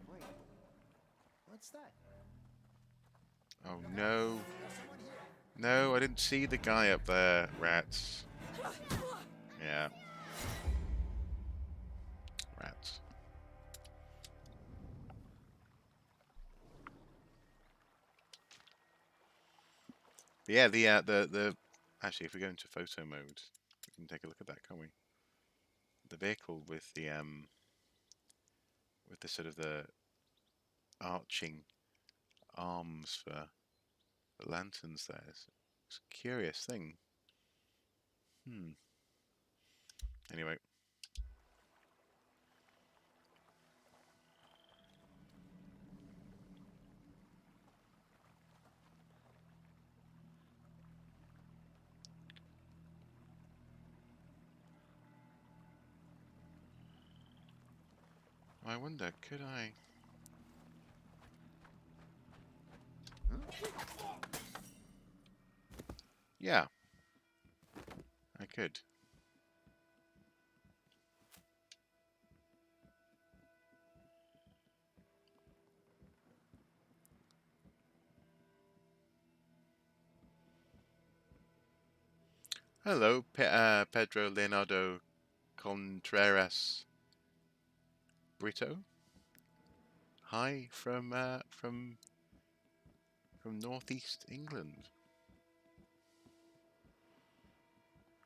Wait, what's that? Oh no. No, I didn't see the guy up there, rats. Yeah. Rats. But yeah, the actually, if we go into photo mode, we can take a look at that, can't we? The vehicle with the sort of the arching arms for the lanterns there. It's a curious thing. Anyway. I wonder, could I... Yeah. I could. Hello, Pedro Leonardo Contreras Brito. Hi from northeast England.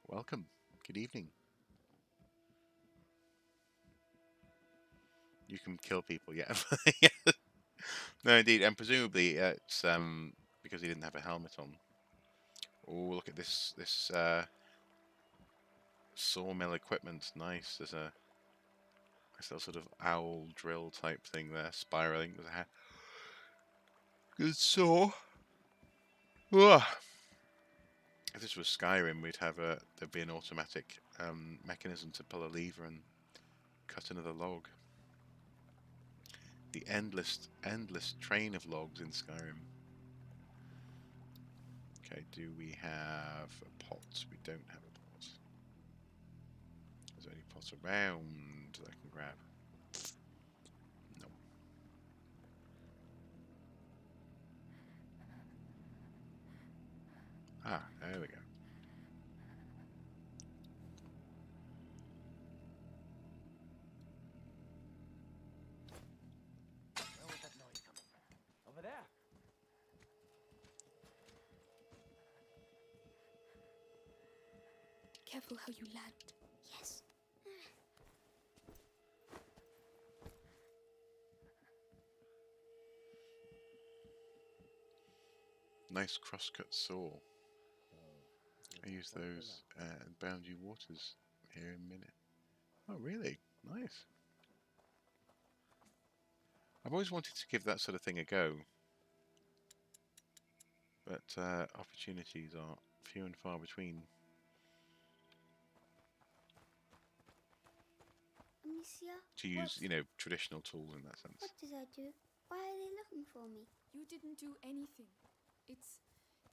Welcome. Good evening. You can kill people, yeah. No, indeed, and presumably it's because he didn't have a helmet on. Oh, look at this sawmill equipment. Nice. There's a nice little sort of owl drill type thing there, spiraling. There's a good saw. Ugh. If this was Skyrim, we'd have there'd be an automatic mechanism to pull a lever and cut another log. The endless train of logs in Skyrim. Okay, do we have a pot? We don't have a pot. Is there any pots around that I can grab? No. Ah, there we go. Where was that noise coming from? Over there. Careful how you land. Yes. Nice crosscut saw. I use those in Boundary Waters here in a minute. Oh, really? Nice. I've always wanted to give that sort of thing a go, but opportunities are few and far between. Amicia? To use, you know, traditional tools in that sense. What did I do? Why are they looking for me? You didn't do anything.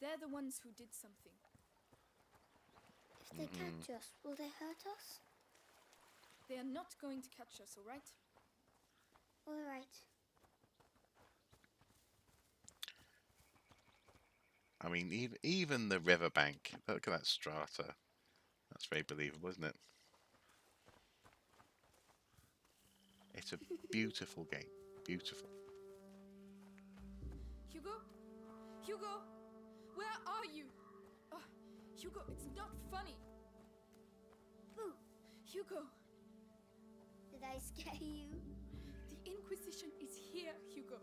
They're the ones who did something. If they catch us, will they hurt us? They are not going to catch us, all right? All right. I mean, even the riverbank. Look at that strata. That's very believable, isn't it? It's a beautiful game. Beautiful. Hugo? Hugo? Where are you? Hugo, it's not funny. Boo! Hugo! Did I scare you? The Inquisition is here, Hugo.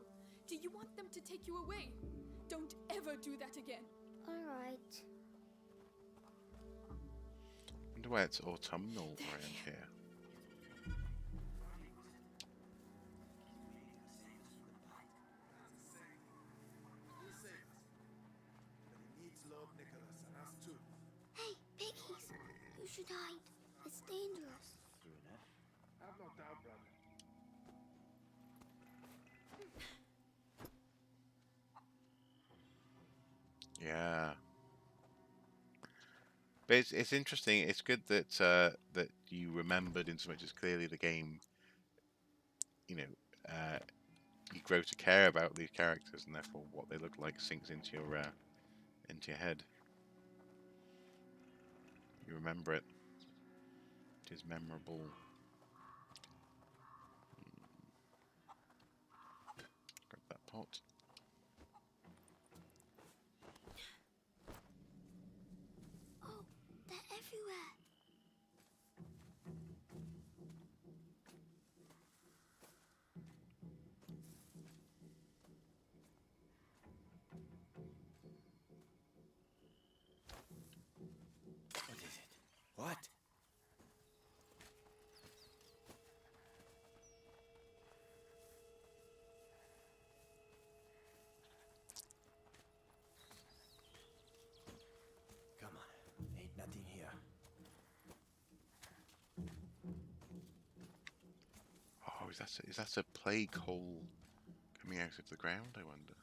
Do you want them to take you away? Don't ever do that again. All right. I wonder why it's autumnal around here. Hey, piggies! You should hide. It's dangerous. True enough. Have no doubt, brother. Yeah. But it's interesting. It's good that that you remembered in so much as clearly the game. You know, you grow to care about these characters, and therefore what they look like sinks into your head. You remember it. It is memorable. Grab that pot. Oh, they're everywhere. What is it? What? Come on. Ain't nothing here. Oh, is that a plague hole coming out of the ground? I wonder.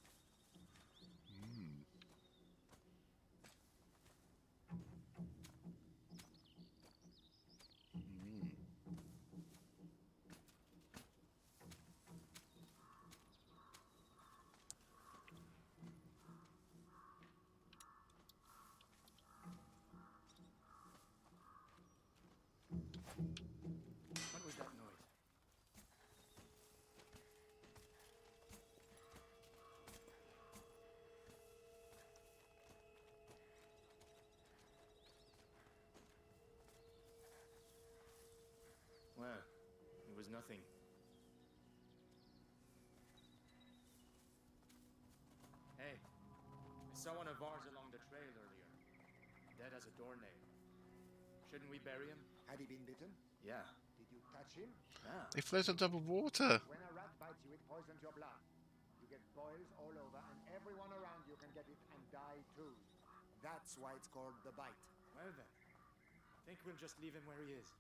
What was that noise? Well, it was nothing. Hey, I saw one of ours along the trail earlier. Dead as a doornail. Shouldn't we bury him? Had he been bitten? Yeah. Did you touch him? Yeah. They float on top of water. When a rat bites you, it poisons your blood. You get boils all over, and everyone around you can get it and die too. That's why it's called the bite. Well then, think we'll just leave him where he is.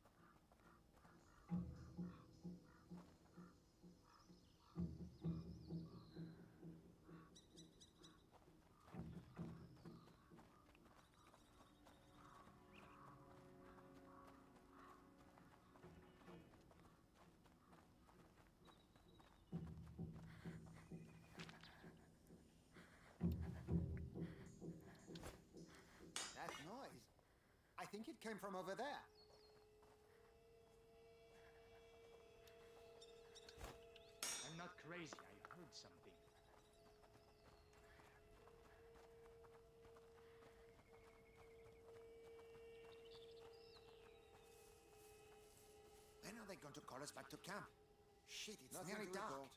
That noise? I think it came from over there. I'm not crazy. I heard something. When are they going to call us back to camp? Shit, it's Nothing nearly to dark. report.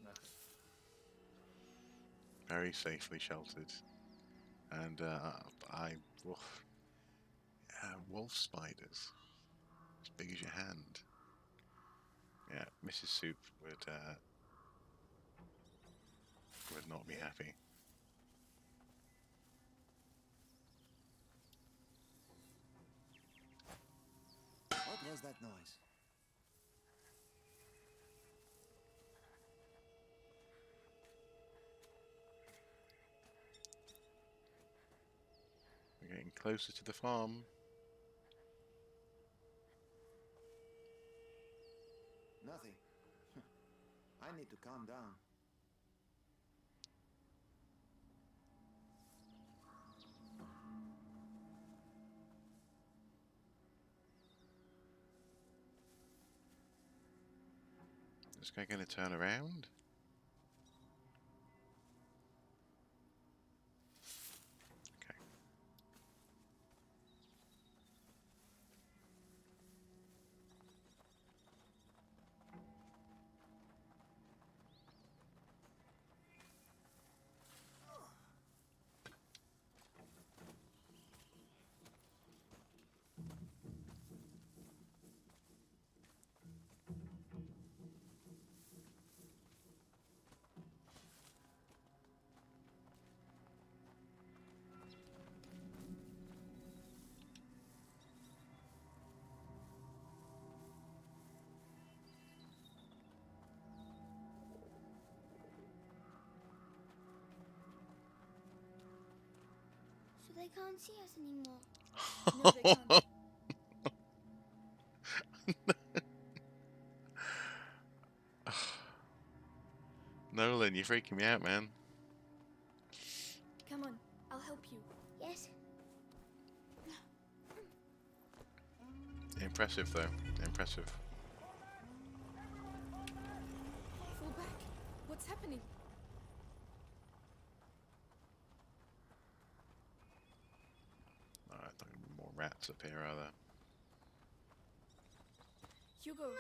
Nothing. Very safely sheltered. And wolf spiders, as big as your hand. Yeah, Mrs. Soup would not be happy. What was that noise? We're getting closer to the farm. Nothing. I need to calm down. Is this guy going to turn around? Okay. So they can't see us anymore. No, they can't. Nolan, you're freaking me out, man. Come on, I'll help you. Yes. Impressive, though. Impressive. Fall back. What's happening? Alright, not gonna be more rats up here, are there? Hugo,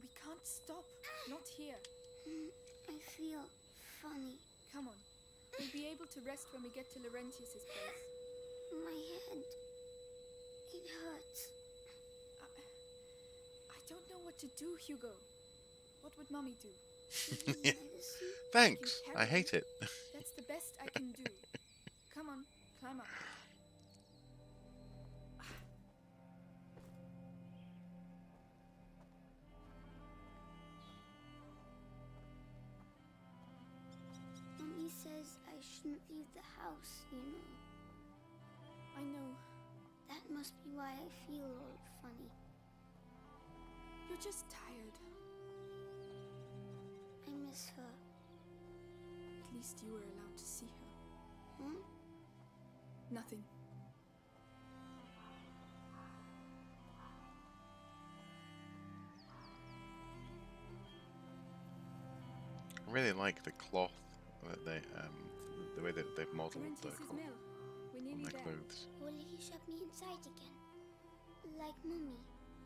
we can't stop. Not here. I feel funny. Come on. We'll be able to rest when we get to Laurentius's place. My head. It hurts. I don't know what to do, Hugo. What would Mommy do? Yeah. Thanks. I hate it. That's the best I can do. Come on, climb up. Mommy says I shouldn't leave the house, you know. I know. That must be why I feel all funny. You're just tired. I miss her. At least you were allowed to see her. Hmm? Nothing. I really like the cloth that they, the way that they've modelled the Laurentius's cloth mill. We're on nearly their there. clothes. Will he shove me inside again? Like Mummy.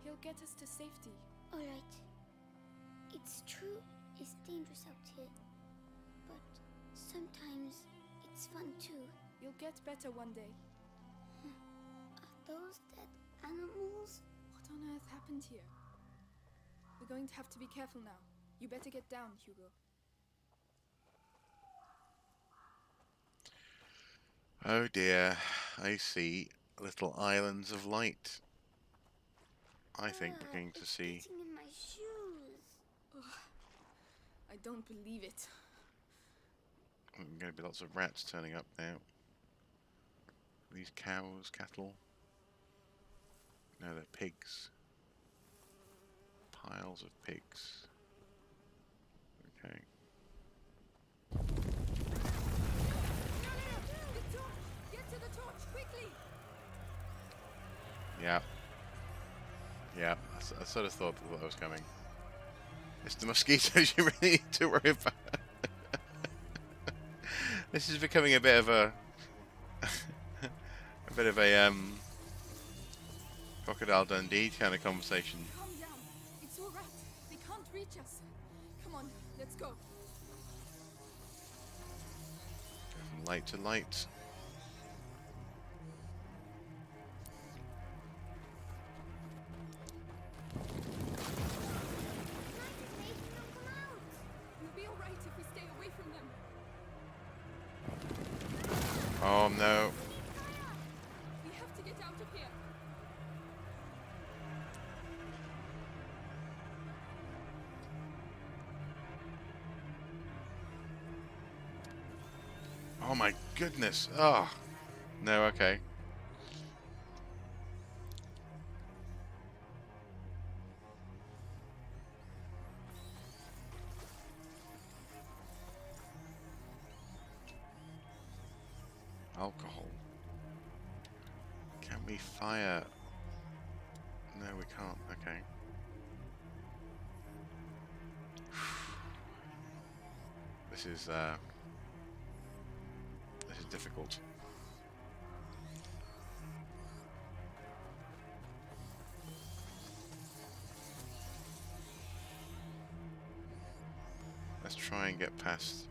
He'll get us to safety. Alright. It's true, it's dangerous out here. But sometimes it's fun too. You'll get better one day. Are those dead animals? What on earth happened here? We're going to have to be careful now. You better get down, Hugo. Oh dear, I see little islands of light. I think we're going to It's see... getting in my shoes. Ugh. I don't believe it. going to be lots of rats turning up now. These cows, cattle. No, they're pigs. Piles of pigs. Okay. The torch! Get to the torch, quickly! Yeah. Yeah, I sort of thought that was coming. It's the mosquitoes you really need to worry about. This is becoming a bit of a Crocodile Dundee kind of conversation. Calm down. It's all right. They can't reach us. Come on, let's go. light to light. We'll be alright if we stay away from them. Oh no. We have to get out of here. Oh my goodness. Oh. No, okay. Alcohol. Can we fire? No, we can't. Okay. This is difficult. Let's try and get past.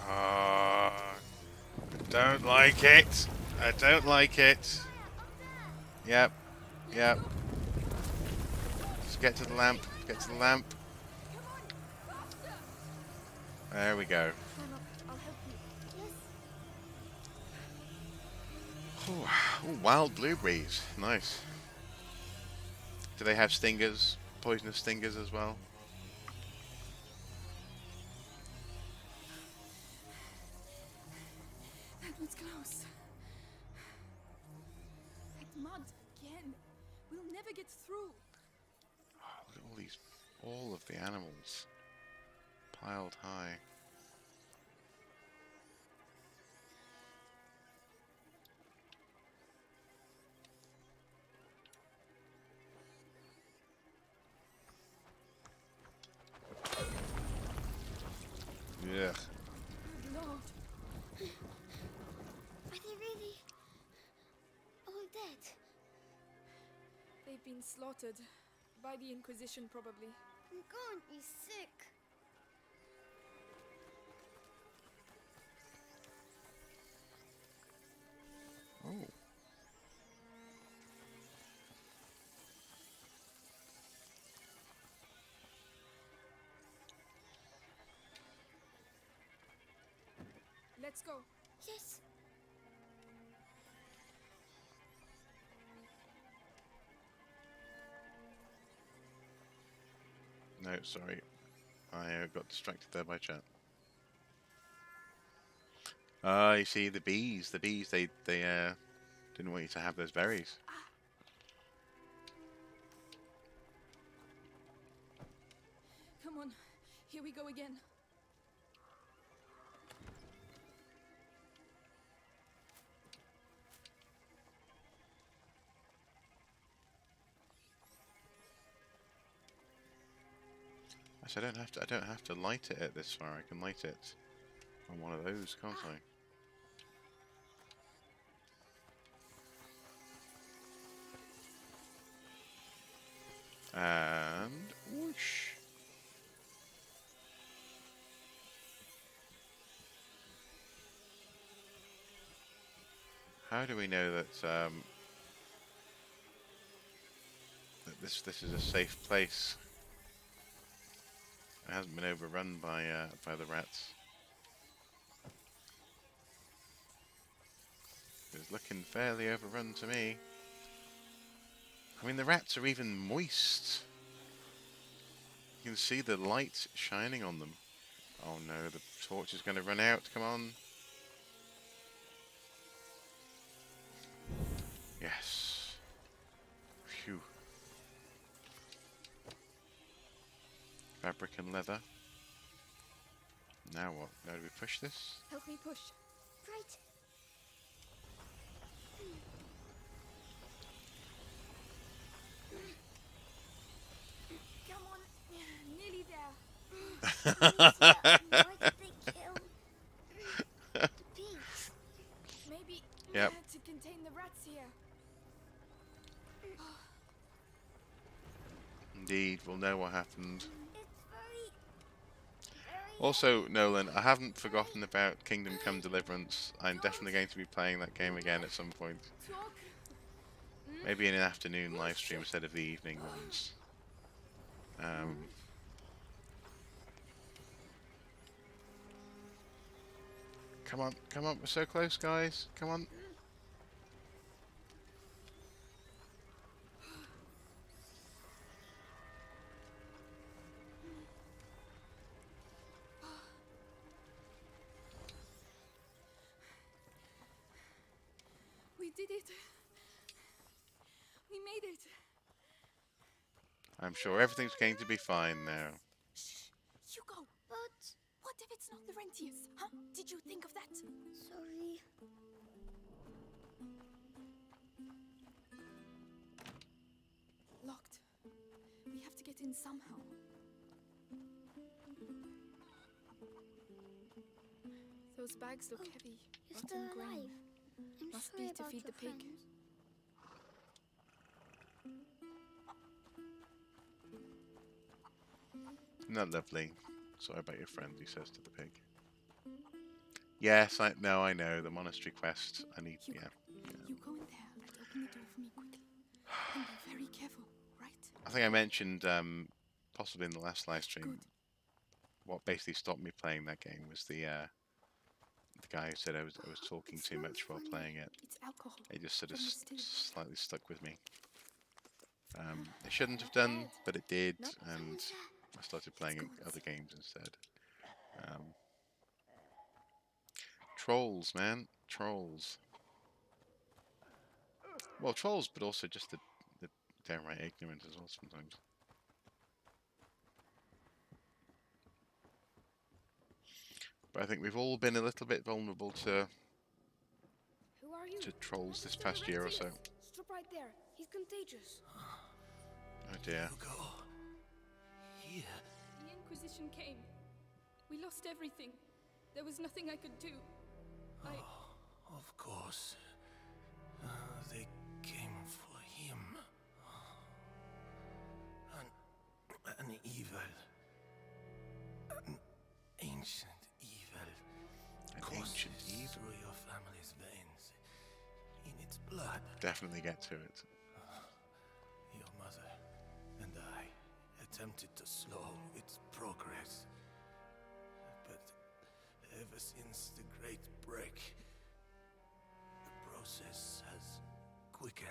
I don't like it. I don't like it. Yep. Yep. Just get to the lamp. Get to the lamp. There we go. I'll help you. Ooh, wild blueberries. Nice. Do they have stingers? Poisonous stingers as well? That was close. That mud again. We'll never get through. Oh, look at all of the animals piled high. Yeah. Lord. Are they really all dead? They've been slaughtered. By the Inquisition, probably. I'm going to be sick. Oh. Let's go. Yes. No, sorry. I got distracted there by chat. You see, the bees, they didn't want you to have those berries. Come on. Here we go again. Actually, I don't have to light it at this far. I can light it on one of those, can't I? And whoosh. How do we know that that this is a safe place? It hasn't been overrun by the rats. It's looking fairly overrun to me. I mean, the rats are even moist. You can see the light shining on them. Oh no, the torch is going to run out. Come on. Yes. Phew. Fabric and leather. Now what? Now do we push this? Help me push. Right. Come on. Nearly Why did they kill the bees? Maybe Yep. to contain the rats here. Indeed, we'll know what happened. It's very Also, Nolan, I haven't forgotten about Kingdom Come Deliverance. I'm definitely going to be playing that game again at some point. Talk. Maybe in an afternoon live stream instead of the evening ones. Come on, come on, we're so close, guys. Come on. We did it. We made it. I'm sure everything's going to be fine now. Shh, Hugo. But... What if it's not the Rentiers? Huh? Did you think of that? Sorry. Locked. We have to get in somehow. Those bags look heavy. You're rotten still grain. alive. I'm Must sorry be to about feed your the pig. friends. Not lovely. Sorry about your friend, he says to the pig. Yes, I know, the monastery quest. I need, Hugo, yeah. you go in there and open the door for me quickly. And be very careful, right? I think I mentioned, possibly in the last live stream, Good. what basically stopped me playing that game was the guy who said I was talking It too much smells while funny. playing it. It's alcohol. It just sort of From the still. slightly stuck with me. It shouldn't have done, but it did, and I started playing other games instead. Trolls, man. Trolls. Well, trolls, but also just the downright ignorant as well sometimes. But I think we've all been a little bit vulnerable to Who are you? trolls this past year or so. Stop right there. He's contagious. Oh dear. Hugo. Here. The Inquisition came. We lost everything. There was nothing I could do. Of course. They came for him. An evil. An ancient evil. Ancient evil. Through your family's veins. In its blood. Definitely get to it. Your mother and I attempted to slow its progress. But ever since the Great Break, the process has quickened.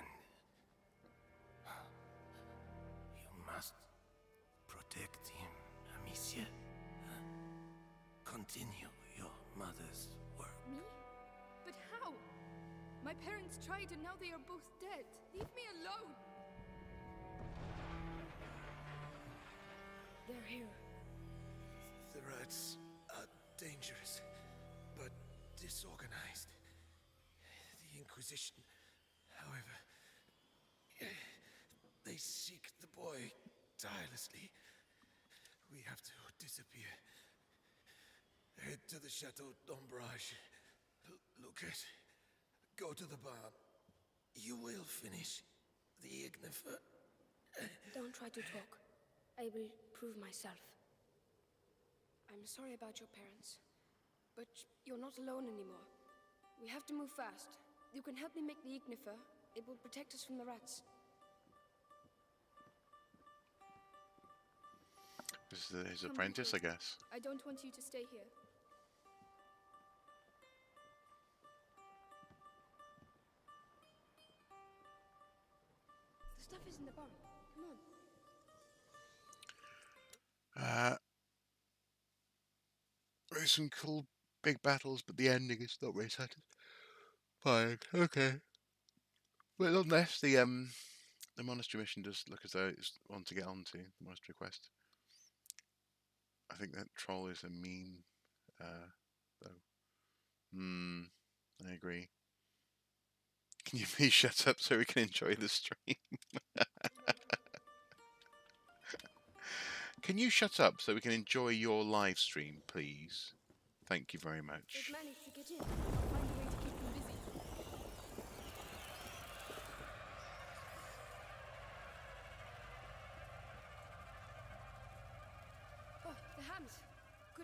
You must protect him, Amicia. Continue your mother's work. Me? But how? My parents tried and now they are both dead. Leave me alone. They're here. The rats are dangerous, but disorganized. The Inquisition, however, they seek the boy tirelessly. We have to disappear. Head to the Chateau d'Ombrage. Lucas, go to the barn. You will finish the Ignifer. Don't try to talk. I will prove myself. I'm sorry about your parents, but you're not alone anymore. We have to move fast. You can help me make the Ignifer. It will protect us from the rats. This is his Come apprentice, I quickly. guess. I don't want you to stay here. The stuff is in the barn. Come on. There's some cool big battles, but the ending is not very satisfying. Okay. But unless the monastery mission does look as though it's one to get onto, the monastery quest. I think that troll is a meme, though. I agree. Can you please shut up so we can enjoy the stream? Can you shut up so we can enjoy your live stream, please? Thank you very much. They've managed to get in. I'll find a way to keep them busy. Oh, the hams. Good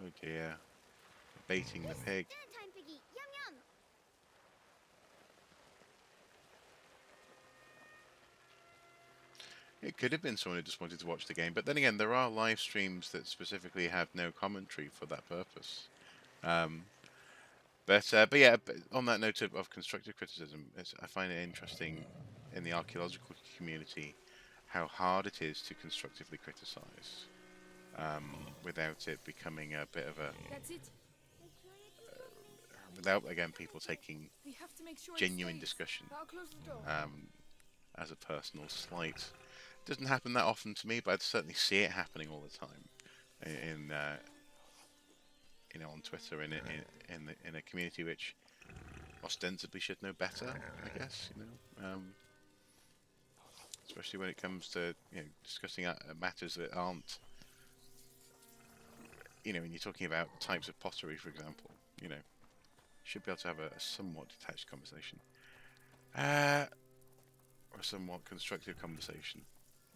Oh dear. Baiting the pig. Dinner time, Piggy. Yum yum. It could have been someone who just wanted to watch the game, but then again, there are live streams that specifically have no commentary for that purpose. But yeah, on that note of constructive criticism, I find it interesting in the archaeological community how hard it is to constructively criticize without it becoming a bit of a That's it. without again people taking We have to make sure genuine it stays. discussion I'll close the door. as a personal slight. It doesn't happen that often to me, but I'd certainly see it happening all the time in you know, on Twitter in a community which ostensibly should know better, I guess, you know, especially when it comes to, you know, discussing matters that aren't, you know, when you're talking about types of pottery, for example, you know, you should be able to have a somewhat detached conversation, or a somewhat constructive conversation,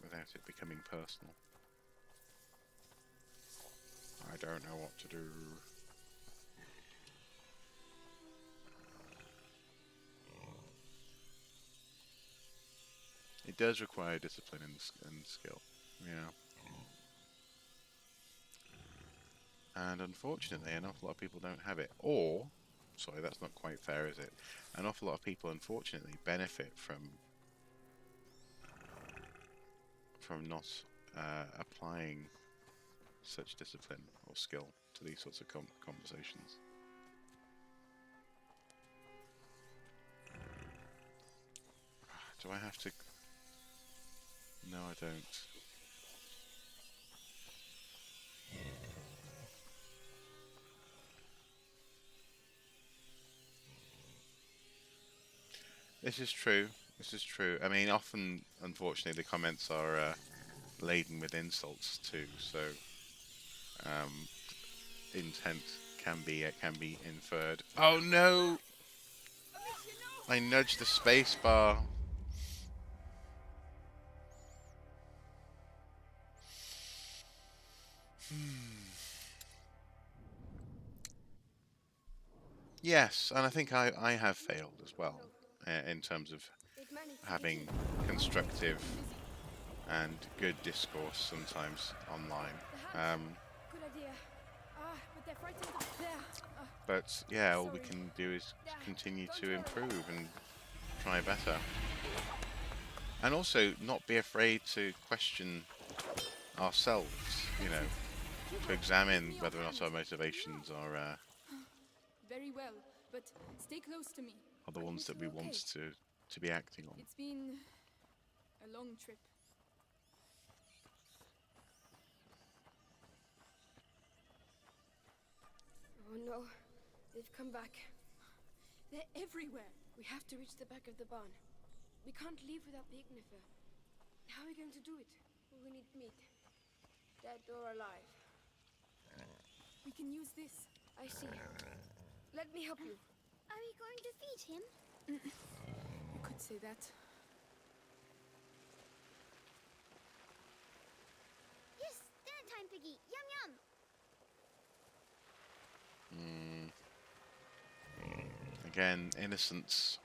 without it becoming personal. I don't know what to do. It does require discipline and skill, yeah. And unfortunately, an awful lot of people don't have it. Or, sorry, that's not quite fair, is it? An awful lot of people, unfortunately, benefit from not applying such discipline or skill to these sorts of conversations. Do I have to? No, I don't. This is true. This is true. I mean, often, unfortunately, the comments are laden with insults too. So, intent can be inferred. Oh no! I nudged the space bar. Yes, and I think I have failed as well in terms of having constructive and good discourse sometimes online. Good idea. But they're frightened. There. But yeah, all we can do is continue to improve and try better. And also not be afraid to question ourselves, you know, to examine whether or not our motivations are Very well, but stay close to me. the ones that we want to be acting on. It's been a long trip. Oh no, they've come back. They're everywhere. We have to reach the back of the barn. We can't leave without the ignifer. How are we going to do it? We need meat. Dead or alive. We can use this. I see. Let me help you. Are we going to feed him? You could say that. Yes, dinner time, Piggy. Yum yum. Again, innocence.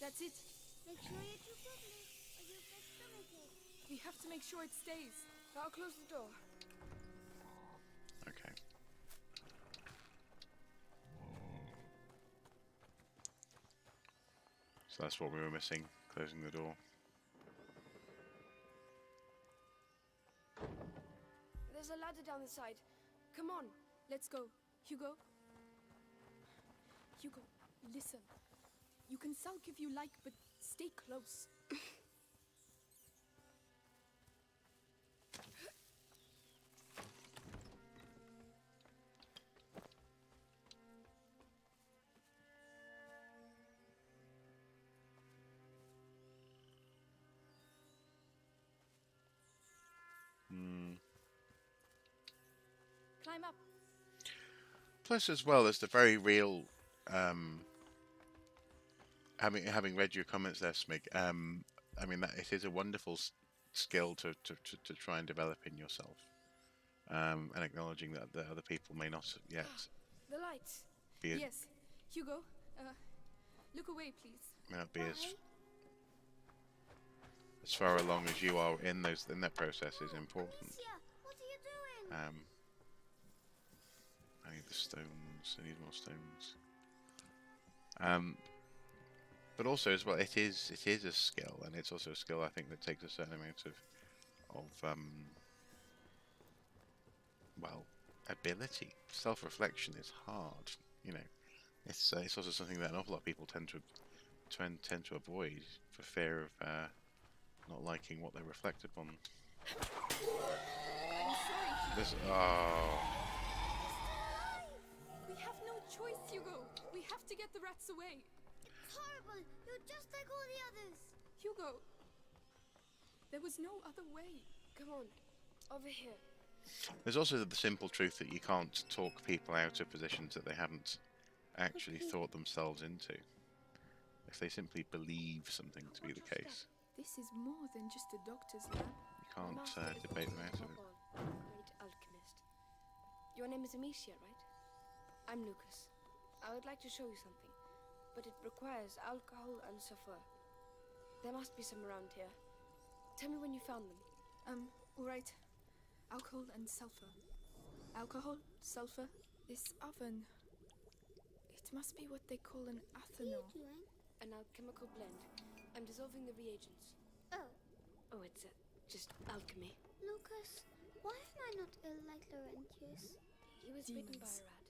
That's it. Make sure you're too quickly, or you'll get stomachache. We have to make sure it stays. I'll close the door. Okay. So that's what we were missing, closing the door. There's a ladder down the side. Come on. Let's go. Hugo? Hugo, listen. You can sulk if you like, but stay close. Climb up. Plus, as well, there's the very real having read your comments there, Smig, I mean that it is a wonderful skill to try and develop in yourself, and acknowledging that the other people may not yet The lights. be Yes. Hugo, look away, please. may not be as far along as you are in that process is important. Amicia, what are you doing? I need the stones. I need more stones. But also as well, it is a skill, and it's also a skill I think that takes a certain amount of well, ability. Self-reflection is hard, you know. It's also something that an awful lot of people tend to avoid for fear of not liking what they reflect upon. I'm sorry, Hugo. Oh. We have no choice, Hugo. We have to get the rats away. It's horrible. You're just like all the others. Hugo, there was no other way. Come on, over here. There's also the simple truth that you can't talk people out of positions that they haven't actually thought themselves into. If they simply believe something to be the case, This is more than just a doctor's lab. you can't debate them out of it. Great alchemist. Your name is Amicia, right? I'm Lucas. I would like to show you something, but it requires alcohol and sulfur. There must be some around here. Tell me when you found them. All right. Alcohol and sulfur. Alcohol, sulfur. This oven. It must be what they call an ethanol. What are you doing? An alchemical blend. I'm dissolving the reagents. Oh. Oh, it's just alchemy. Lucas, why am I not ill like Laurentius? He was bitten by a rat.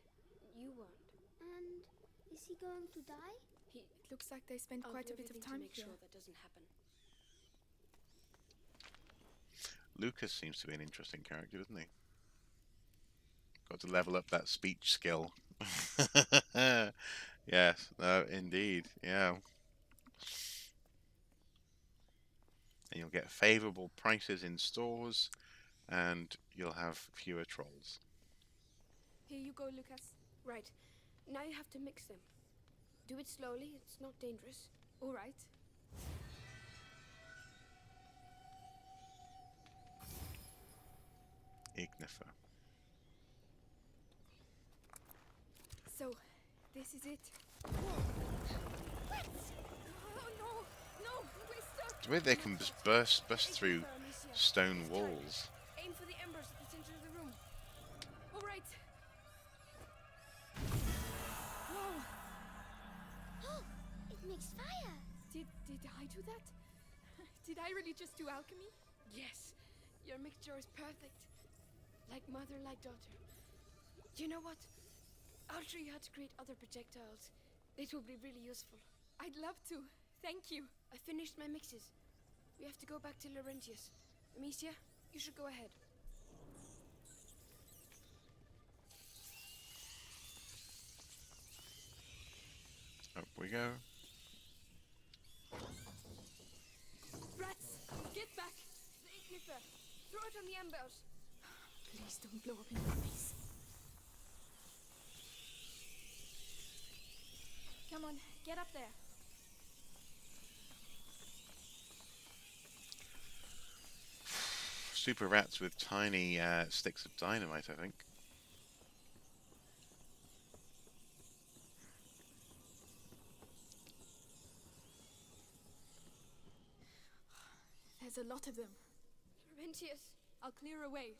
You weren't. And is he going to die? It looks like they spent I'll quite do a bit of everything time to make here. sure that doesn't happen. Lucas seems to be an interesting character, doesn't he? Got to level up that speech skill. Yes, no, indeed, yeah. And you'll get favourable prices in stores, and you'll have fewer trolls. Here you go, Lucas. Right. Now you have to mix them. Do it slowly, it's not dangerous. All right. Ignifer. So, this is it. Oh no, we're stuck. It's weird they can just bust through stone walls. Aim for the embers at the center of the room. All right. Whoa. Oh, it makes fire. Did I do that? Did I really just do alchemy? Yes. Your mixture is perfect. Like mother, like daughter. You know what? I'll show you how to create other projectiles. It will be really useful. I'd love to. Thank you. I finished my mixes. We have to go back to Laurentius. Amicia, you should go ahead. Up we go. Rats, get back. The ignifer. Throw it on the embers. Please don't blow up in my face. Come on, get up there. Super rats with tiny sticks of dynamite, I think. There's a lot of them. Laurentius. I'll clear away.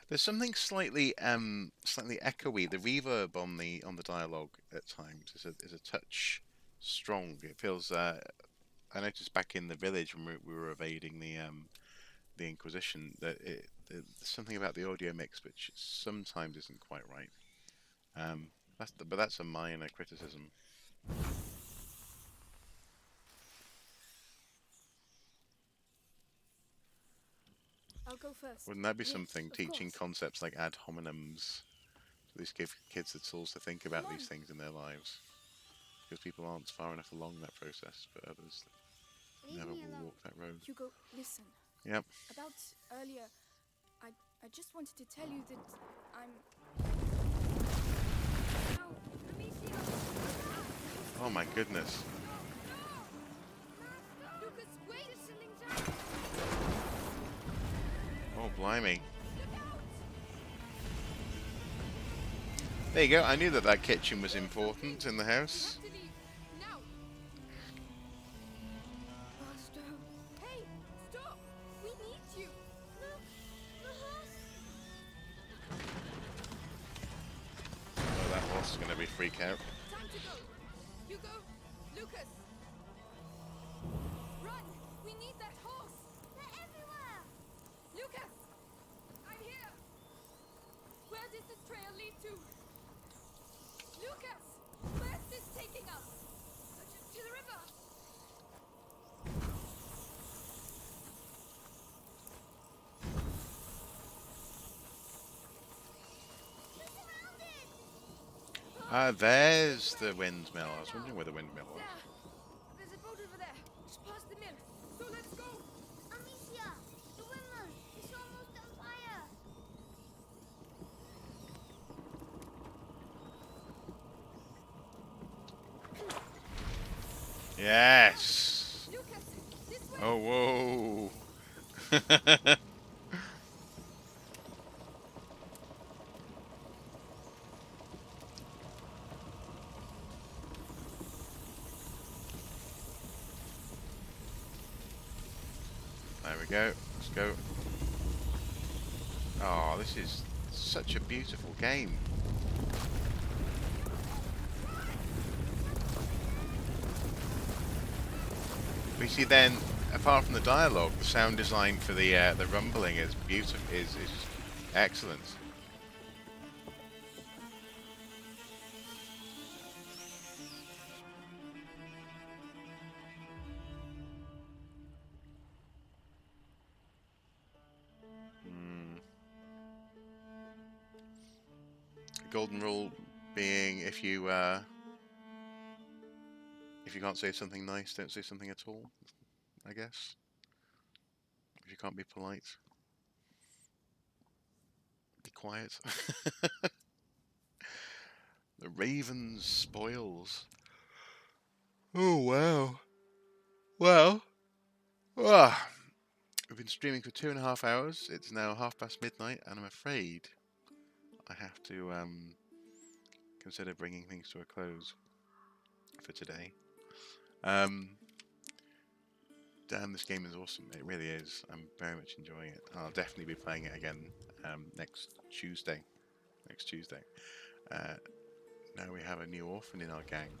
There's something slightly echoey. The reverb on the dialogue at times is a touch strong. It feels. I noticed back in the village when we were evading the Inquisition that there's something about the audio mix which sometimes isn't quite right. But that's a minor criticism. I'll go first. Wouldn't that be Yes, something? of Teaching course. concepts like ad hominems, to at least give kids the tools to think about Come these on. things in their lives. Because people aren't far enough along that process, but others Leave never me will alone. walk that road. Hugo, listen. Yep. About earlier, I just wanted to tell you that I'm... No, Amicia. Oh my goodness. Lucas, wait! Oh, blimey. There you go. I knew that that kitchen was important in the house. Now! Faster! Hey! Stop! We need you! Look! The horse! Oh, that horse is going to be freak out. Time to go! Hugo! Lucas! Run! We need that horse! They're everywhere! Lucas! I'm here! Where does this trail lead to? Lucas! Where's this taking us? To the river! Ah, there's the windmill. I was wondering where the windmill was. There's a boat over there, just past the mill. So let's go! Amicia, the windmill is almost on fire. Yes! Lucas, this way! Oh, whoa! There we go. Let's go. Oh, this is such a beautiful game. We see then, apart from the dialogue, the sound design for the rumbling is beautiful. Is excellent. Golden rule being if you can't say something nice, don't say something at all, I guess. If you can't be polite, be quiet. The Raven's spoils. Oh wow. Well, we've been streaming for 2.5 hours. It's now midnight, and I'm afraid I have to consider bringing things to a close for today. Damn, this game is awesome. It really is. I'm very much enjoying it. I'll definitely be playing it again next Tuesday. Now we have a new orphan in our gang.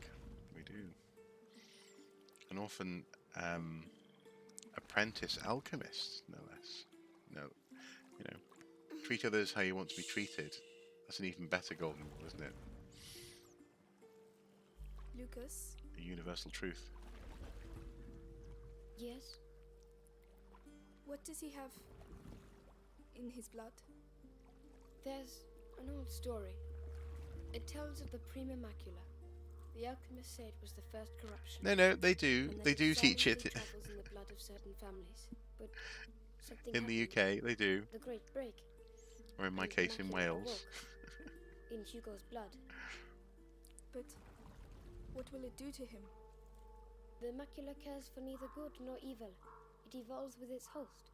We do. An orphan apprentice alchemist, no less. No, you know, treat others how you want to be treated. That's an even better golden rule, isn't it? Lucas? A universal truth. Yes? What does he have in his blood? There's an old story. It tells of the Prima Macula. The alchemists say it was the first corruption. No, they do. And They that do it teach it. travels in the blood of certain families. But something In the happened. UK, they do. The Great Break. Or in my And case, in Macula Wales. awoke in Hugo's blood. But what will it do to him? The macula cares for neither good nor evil. It evolves with its host.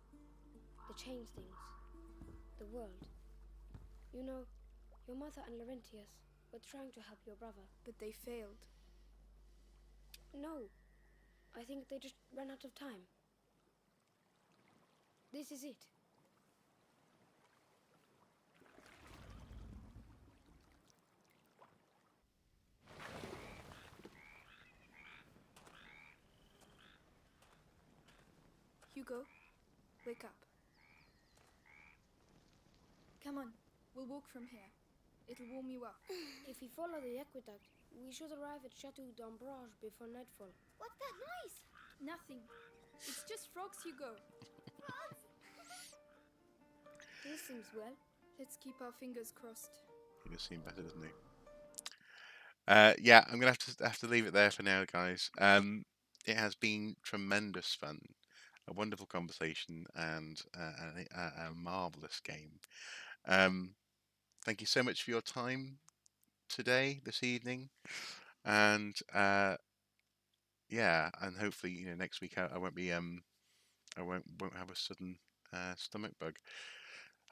They change things. The world. You know, your mother and Laurentius were trying to help your brother. But they failed. No. I think they just ran out of time. This is it. Hugo, wake up. Come on, we'll walk from here. It'll warm you up. If we follow the aqueduct, we should arrive at Chateau d'Ambrage before nightfall. What's that noise? Nothing. It's just frogs, Hugo. Frogs? This seems well. Let's keep our fingers crossed. He does seem better, doesn't he? Yeah, I'm gonna have to leave it there for now, guys. It has been tremendous fun, a wonderful conversation, and a marvelous game. Thank you so much for your time today, this evening. And yeah, and hopefully next week I won't be I won't have a sudden stomach bug,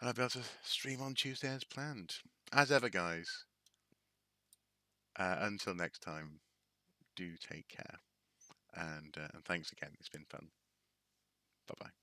and I'll be able to stream on Tuesday as planned. As ever, guys. Until next time, do take care, and thanks again. It's been fun. Bye bye.